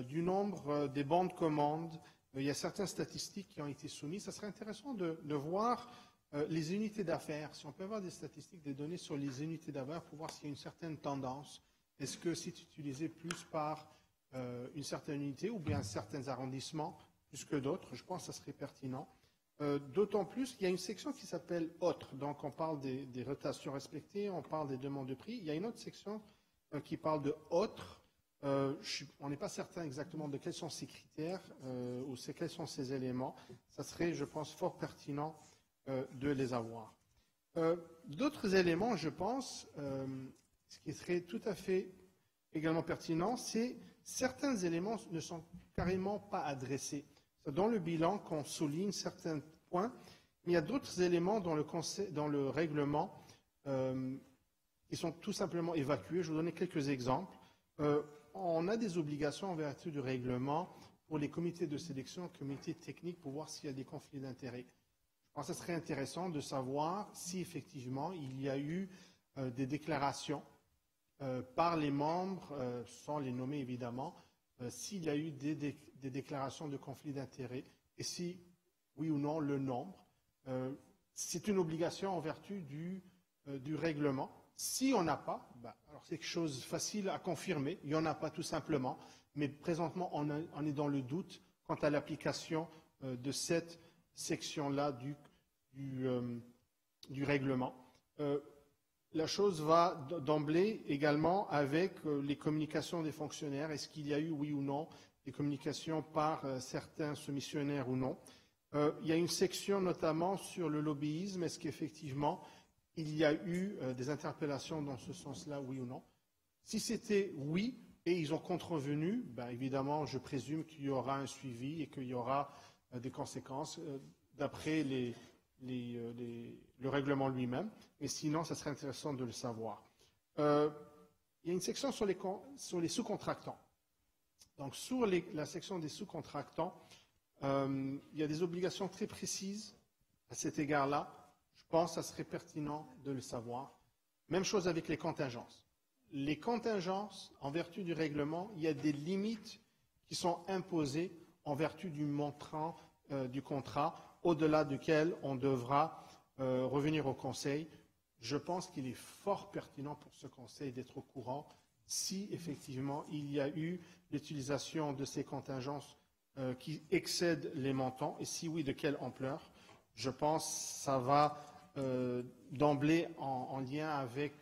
du nombre des bons de commande. Il y a certaines statistiques qui ont été soumises. Ça serait intéressant de voir les unités d'affaires. Si on peut avoir des statistiques, des données sur les unités d'affaires pour voir s'il y a une certaine tendance. Est-ce que c'est utilisé plus par une certaine unité ou bien certains arrondissements plus que d'autres? Je pense que ça serait pertinent. D'autant plus qu'il y a une section qui s'appelle « Autres ». Donc, on parle des rotations respectées, on parle des demandes de prix. Il y a une autre section qui parle de « Autres ». On n'est pas certain exactement de quels sont ces critères ou quels sont ces éléments. Ça serait, je pense, fort pertinent de les avoir. D'autres éléments, je pense, ce qui serait tout à fait également pertinent, c'est certains éléments ne sont carrément pas adressés. C'est dans le bilan qu'on souligne certains points, mais il y a d'autres éléments dans le règlement qui sont tout simplement évacués. Je vais vous donner quelques exemples. On a des obligations en vertu du règlement pour les comités de sélection, comités techniques, pour voir s'il y a des conflits d'intérêts. Je pense que ce serait intéressant de savoir si effectivement il y a eu des déclarations par les membres, sans les nommer évidemment, s'il y a eu des déclarations de conflits d'intérêts et si, oui ou non, le nombre. C'est une obligation en vertu du règlement. Si on n'a pas, alors c'est quelque chose de facile à confirmer, il n'y en a pas tout simplement, mais présentement on est dans le doute quant à l'application de cette section-là du règlement. La chose va d'emblée également avec les communications des fonctionnaires. Est-ce qu'il y a eu, oui ou non, des communications par certains soumissionnaires ou non? Il y a une section notamment sur le lobbyisme. Est-ce qu'effectivement, il y a eu des interpellations dans ce sens-là, oui ou non? Si c'était oui, et ils ont contrevenu, évidemment, je présume qu'il y aura un suivi et qu'il y aura des conséquences d'après le règlement lui-même. Mais sinon, ça serait intéressant de le savoir. Il y a une section sur les sous-contractants. Donc, sur la section des sous-contractants, il y a des obligations très précises à cet égard-là. Je pense que ça serait pertinent de le savoir. Même chose avec les contingences. Les contingences, en vertu du règlement, il y a des limites qui sont imposées en vertu du montant du contrat, au-delà duquel on devra revenir au Conseil. Je pense qu'il est fort pertinent pour ce Conseil d'être au courant si effectivement il y a eu l'utilisation de ces contingences qui excèdent les montants et si oui, de quelle ampleur. Je pense que ça va d'emblée en lien avec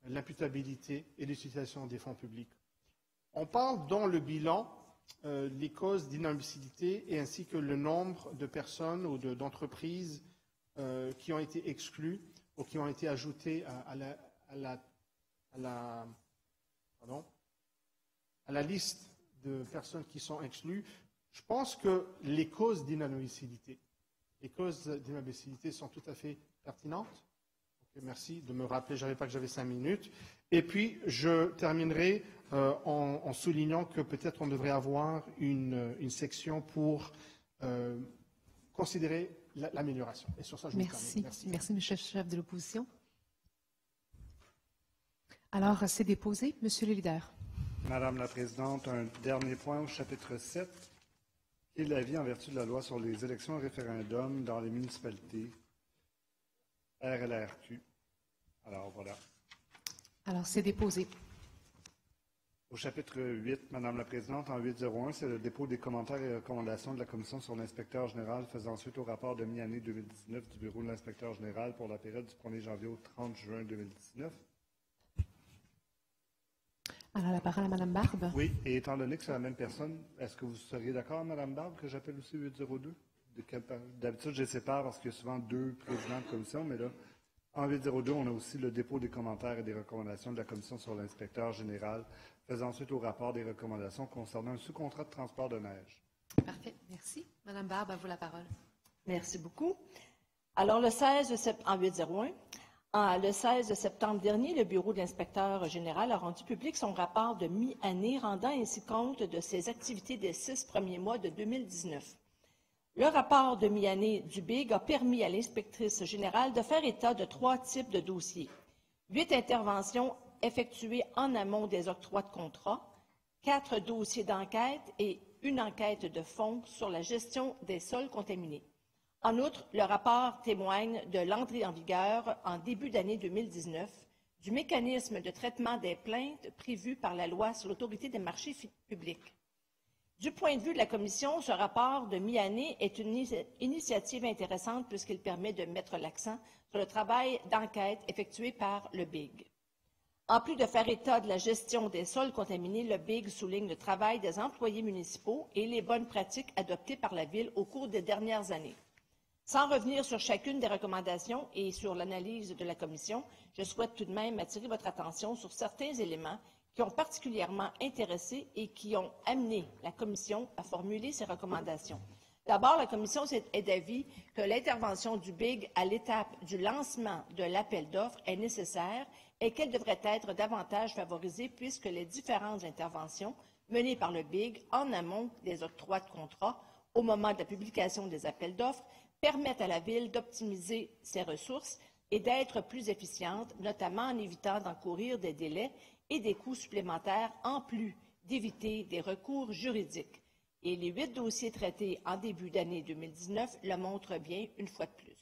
l'imputabilité et l'utilisation des fonds publics. On parle dans le bilan les causes d'inadmissibilité et ainsi que le nombre de personnes ou d'entreprises qui ont été exclues ou qui ont été ajoutées à la liste de personnes qui sont exclues. Je pense que les causes d'inadmissibilité sont tout à fait pertinentes. Okay, merci de me rappeler, je ne savais pas que j'avais 5 minutes. Et puis, je terminerai en soulignant que peut-être on devrait avoir une section pour considérer l'amélioration. Et sur ça, je vous termine. Merci, monsieur le chef de l'opposition. Alors, c'est déposé. Monsieur le leader. Madame la Présidente, un dernier point au chapitre 7, qui est l'avis en vertu de la loi sur les élections et référendums dans les municipalités, RLRQ. Alors, voilà. Alors, c'est déposé. Au chapitre 8, Madame la Présidente, en 8.01, c'est le dépôt des commentaires et recommandations de la Commission sur l'inspecteur général faisant suite au rapport de mi-année 2019 du Bureau de l'inspecteur général pour la période du 1er janvier au 30 juin 2019. Alors, la parole à Mme Barbe. Oui, et étant donné que c'est la même personne, est-ce que vous seriez d'accord, Mme Barbe, que j'appelle aussi 802? D'habitude, je les sépare parce qu'il y a souvent deux présidents de commission, mais là, en 802, on a aussi le dépôt des commentaires et des recommandations de la Commission sur l'inspecteur général, faisant suite au rapport des recommandations concernant un sous-contrat de transport de neige. Parfait, merci. Mme Barbe, à vous la parole. Merci beaucoup. Alors, le 16 septembre dernier, le Bureau de l'inspecteur général a rendu public son rapport de mi-année, rendant ainsi compte de ses activités des 6 premiers mois de 2019. Le rapport de mi-année du BIG a permis à l'inspectrice générale de faire état de 3 types de dossiers. 8 interventions effectuées en amont des octrois de contrats, 4 dossiers d'enquête et une enquête de fond sur la gestion des sols contaminés. En outre, le rapport témoigne de l'entrée en vigueur en début d'année 2019 du mécanisme de traitement des plaintes prévu par la loi sur l'autorité des marchés publics. Du point de vue de la Commission, ce rapport de mi-année est une initiative intéressante puisqu'il permet de mettre l'accent sur le travail d'enquête effectué par le BIG. En plus de faire état de la gestion des sols contaminés, le BIG souligne le travail des employés municipaux et les bonnes pratiques adoptées par la Ville au cours des dernières années. Sans revenir sur chacune des recommandations et sur l'analyse de la Commission, je souhaite tout de même attirer votre attention sur certains éléments qui ont particulièrement intéressé et qui ont amené la Commission à formuler ses recommandations. D'abord, la Commission est d'avis que l'intervention du BIG à l'étape du lancement de l'appel d'offres est nécessaire et qu'elle devrait être davantage favorisée puisque les différentes interventions menées par le BIG en amont des octrois de contrats au moment de la publication des appels d'offres permettent à la Ville d'optimiser ses ressources et d'être plus efficiente, notamment en évitant d'encourir des délais et des coûts supplémentaires, en plus d'éviter des recours juridiques. Et les 8 dossiers traités en début d'année 2019 le montrent bien une fois de plus.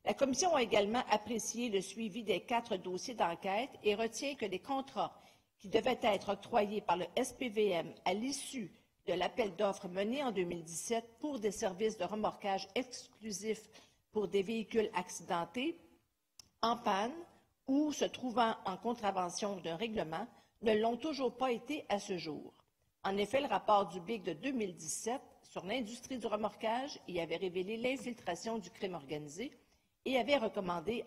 La Commission a également apprécié le suivi des 4 dossiers d'enquête et retient que les contrats qui devaient être octroyés par le SPVM à l'issue de l'appel d'offres mené en 2017 pour des services de remorquage exclusifs pour des véhicules accidentés, en panne ou se trouvant en contravention d'un règlement ne l'ont toujours pas été à ce jour. En effet, le rapport du BIG de 2017 sur l'industrie du remorquage y avait révélé l'infiltration du crime organisé et avait recommandé,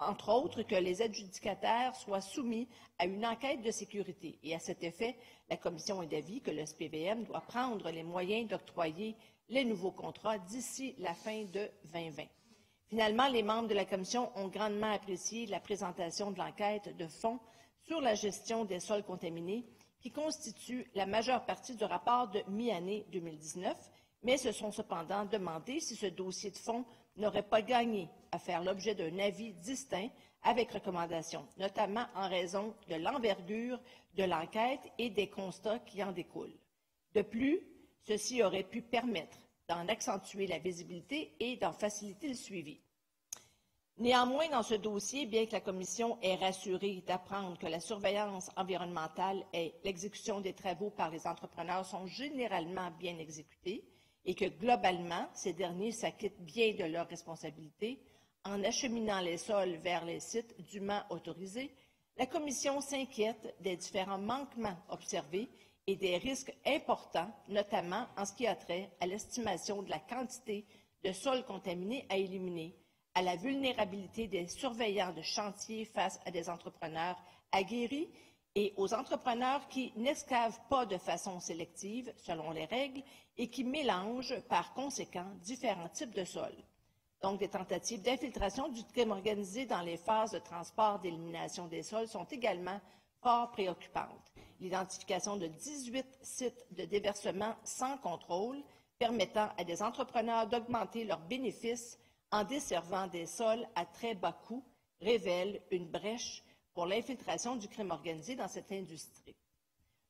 entre autres, que les adjudicataires soient soumis à une enquête de sécurité. Et à cet effet, la Commission est d'avis que le SPVM doit prendre les moyens d'octroyer les nouveaux contrats d'ici la fin de 2020. Finalement, les membres de la Commission ont grandement apprécié la présentation de l'enquête de fond sur la gestion des sols contaminés qui constitue la majeure partie du rapport de mi-année 2019, mais se sont cependant demandé si ce dossier de fond n'aurait pas gagné à faire l'objet d'un avis distinct avec recommandation, notamment en raison de l'envergure de l'enquête et des constats qui en découlent. De plus, ceci aurait pu permettre d'en accentuer la visibilité et d'en faciliter le suivi. Néanmoins, dans ce dossier, bien que la Commission ait rassuré d'apprendre que la surveillance environnementale et l'exécution des travaux par les entrepreneurs sont généralement bien exécutés et que, globalement, ces derniers s'acquittent bien de leurs responsabilités en acheminant les sols vers les sites dûment autorisés, la Commission s'inquiète des différents manquements observés et des risques importants, notamment en ce qui a trait à l'estimation de la quantité de sols contaminés à éliminer, à la vulnérabilité des surveillants de chantier face à des entrepreneurs aguerris et aux entrepreneurs qui n'escavent pas de façon sélective, selon les règles, et qui mélangent, par conséquent, différents types de sols. Donc, des tentatives d'infiltration du crime organisé dans les phases de transport d'élimination des sols sont également fort préoccupantes. L'identification de 18 sites de déversement sans contrôle permettant à des entrepreneurs d'augmenter leurs bénéfices en desservant des sols à très bas coût révèle une brèche pour l'infiltration du crime organisé dans cette industrie.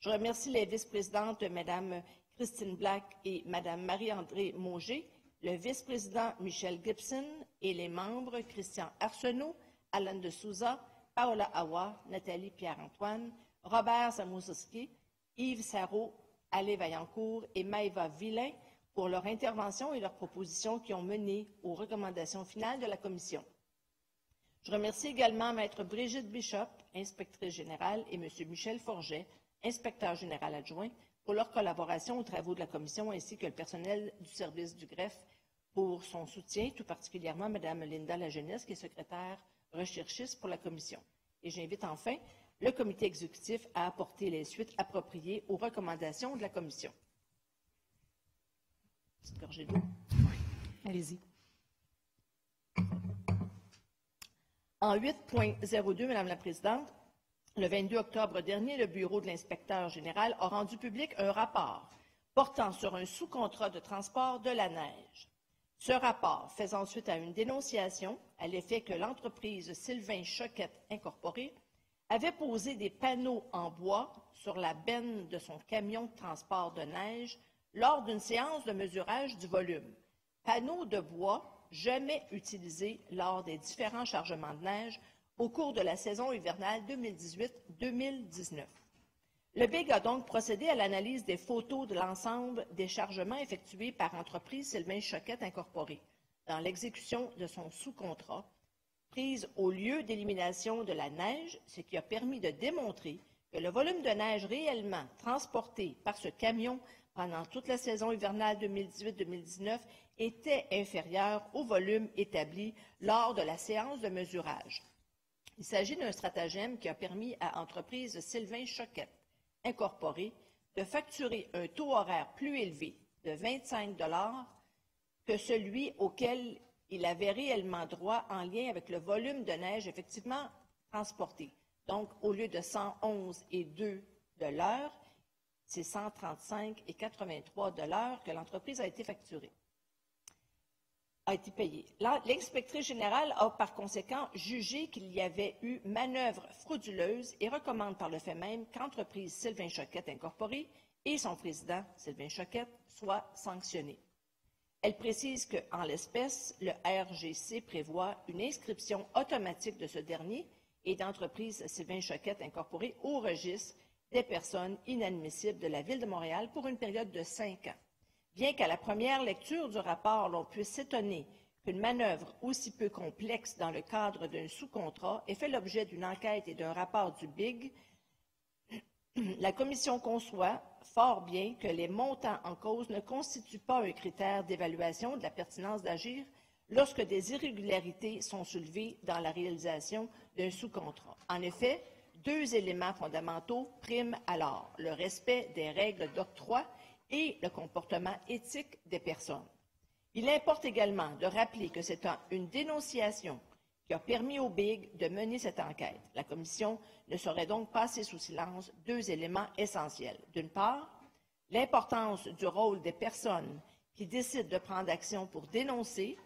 Je remercie les vice-présidentes Mme Christine Black et Mme Marie-André Mauger, le vice-président Michel Gibson et les membres Christian Arsenault, Alan de Souza, Paola Awa, Nathalie Pierre-Antoine, Robert Samoussowski, Yves Sarrault, Alain Vaillancourt et Maëva Villain pour leur intervention et leurs propositions qui ont mené aux recommandations finales de la Commission. Je remercie également Maître Brigitte Bishop, inspectrice générale, et M. Michel Forget, inspecteur général adjoint, pour leur collaboration aux travaux de la Commission, ainsi que le personnel du service du greffe pour son soutien, tout particulièrement Mme Linda Lajeunesse, qui est secrétaire recherchiste pour la Commission. Et j'invite enfin le comité exécutif à apporter les suites appropriées aux recommandations de la Commission. Petite gorgée d'eau. Allez-y. En 8.02, Madame la Présidente, le 22 octobre dernier, le Bureau de l'inspecteur général a rendu public un rapport portant sur un sous-contrat de transport de la neige. Ce rapport faisant suite à une dénonciation à l'effet que l'entreprise Sylvain Choquette Incorporée avait posé des panneaux en bois sur la benne de son camion de transport de neige lors d'une séance de mesurage du volume. Panneaux de bois jamais utilisés lors des différents chargements de neige au cours de la saison hivernale 2018-2019. Le BIG a donc procédé à l'analyse des photos de l'ensemble des chargements effectués par l'entreprise Sylvain Choquette Incorporée dans l'exécution de son sous-contrat, prise au lieu d'élimination de la neige, ce qui a permis de démontrer que le volume de neige réellement transporté par ce camion pendant toute la saison hivernale 2018-2019 était inférieur au volume établi lors de la séance de mesurage. Il s'agit d'un stratagème qui a permis à l'entreprise Sylvain Choquette Incorporée de facturer un taux horaire plus élevé de 25 $ que celui auquel il avait réellement droit en lien avec le volume de neige effectivement transporté. Donc, au lieu de 111,2 de l'heure, c'est 135,83 de l'heure que l'entreprise a été facturée. A été payée. L'inspectrice générale a par conséquent jugé qu'il y avait eu manœuvre frauduleuse et recommande par le fait même qu'entreprise Sylvain Choquette Incorporée et son président, Sylvain Choquette, soient sanctionnés. Elle précise qu'en l'espèce, le RGC prévoit une inscription automatique de ce dernier et d'entreprise Sylvain Choquette Incorporée au registre des personnes inadmissibles de la Ville de Montréal pour une période de 5 ans. Bien qu'à la première lecture du rapport, l'on puisse s'étonner qu'une manœuvre aussi peu complexe dans le cadre d'un sous-contrat ait fait l'objet d'une enquête et d'un rapport du BIG, la Commission conçoit fort bien que les montants en cause ne constituent pas un critère d'évaluation de la pertinence d'agir lorsque des irrégularités sont soulevées dans la réalisation d'un sous-contrat. En effet, 2 éléments fondamentaux priment alors le respect des règles d'octroi et le comportement éthique des personnes. Il importe également de rappeler que c'est une dénonciation qui a permis au BIG de mener cette enquête. La Commission ne saurait donc passer sous silence 2 éléments essentiels. D'une part, l'importance du rôle des personnes qui décident de prendre action pour dénoncer,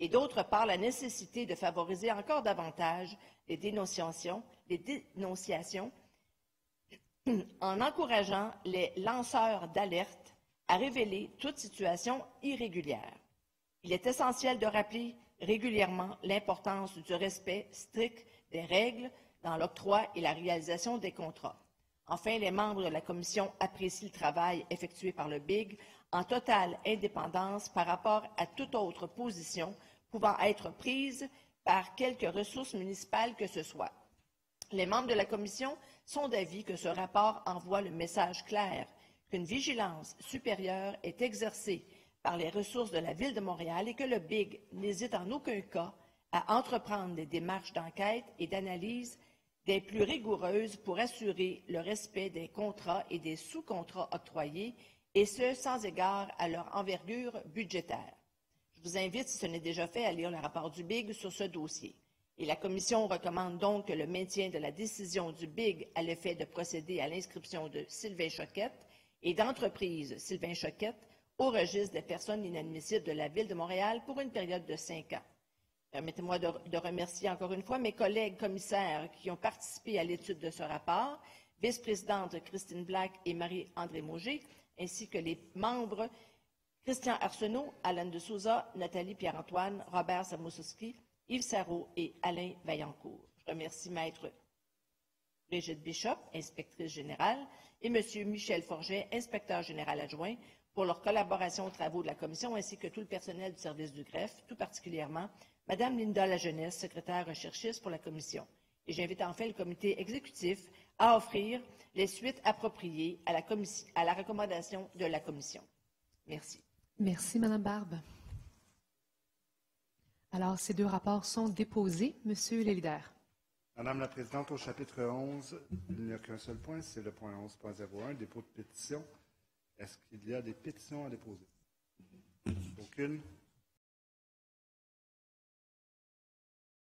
et d'autre part, la nécessité de favoriser encore davantage les dénonciations en encourageant les lanceurs d'alerte à révéler toute situation irrégulière. Il est essentiel de rappeler régulièrement l'importance du respect strict des règles dans l'octroi et la réalisation des contrats. Enfin, les membres de la Commission apprécient le travail effectué par le BIG en totale indépendance par rapport à toute autre position pouvant être prise par quelque ressources municipales que ce soit. Les membres de la Commission sont d'avis que ce rapport envoie le message clair qu'une vigilance supérieure est exercée par les ressources de la Ville de Montréal et que le BIG n'hésite en aucun cas à entreprendre des démarches d'enquête et d'analyse des plus rigoureuses pour assurer le respect des contrats et des sous-contrats octroyés, et ce, sans égard à leur envergure budgétaire. Je vous invite, si ce n'est déjà fait, à lire le rapport du BIG sur ce dossier. Et la Commission recommande donc que le maintien de la décision du BIG à l'effet de procéder à l'inscription de Sylvain Choquette et d'entreprise Sylvain Choquette au registre des personnes inadmissibles de la Ville de Montréal pour une période de 5 ans. Permettez-moi de remercier encore une fois mes collègues commissaires qui ont participé à l'étude de ce rapport, vice-présidente Christine Black et Marie-André Mauger, ainsi que les membres Christian Arsenault, Alain de Souza, Nathalie Pierre-Antoine, Robert Samoussowski, Yves Sarrault et Alain Vaillancourt. Je remercie Maître Brigitte Bishop, inspectrice générale, et M. Michel Forget, inspecteur général adjoint, pour leur collaboration aux travaux de la Commission, ainsi que tout le personnel du service du greffe, tout particulièrement Mme Linda Lajeunesse, secrétaire recherchiste pour la Commission. Et j'invite enfin le comité exécutif à offrir les suites appropriées à la recommandation de la Commission. Merci. Merci, Mme Barbe. Alors, ces deux rapports sont déposés. Monsieur le leader. Madame la Présidente, au chapitre 11, il n'y a qu'un seul point, c'est le point 11.01, dépôt de pétition. Est-ce qu'il y a des pétitions à déposer? Aucune.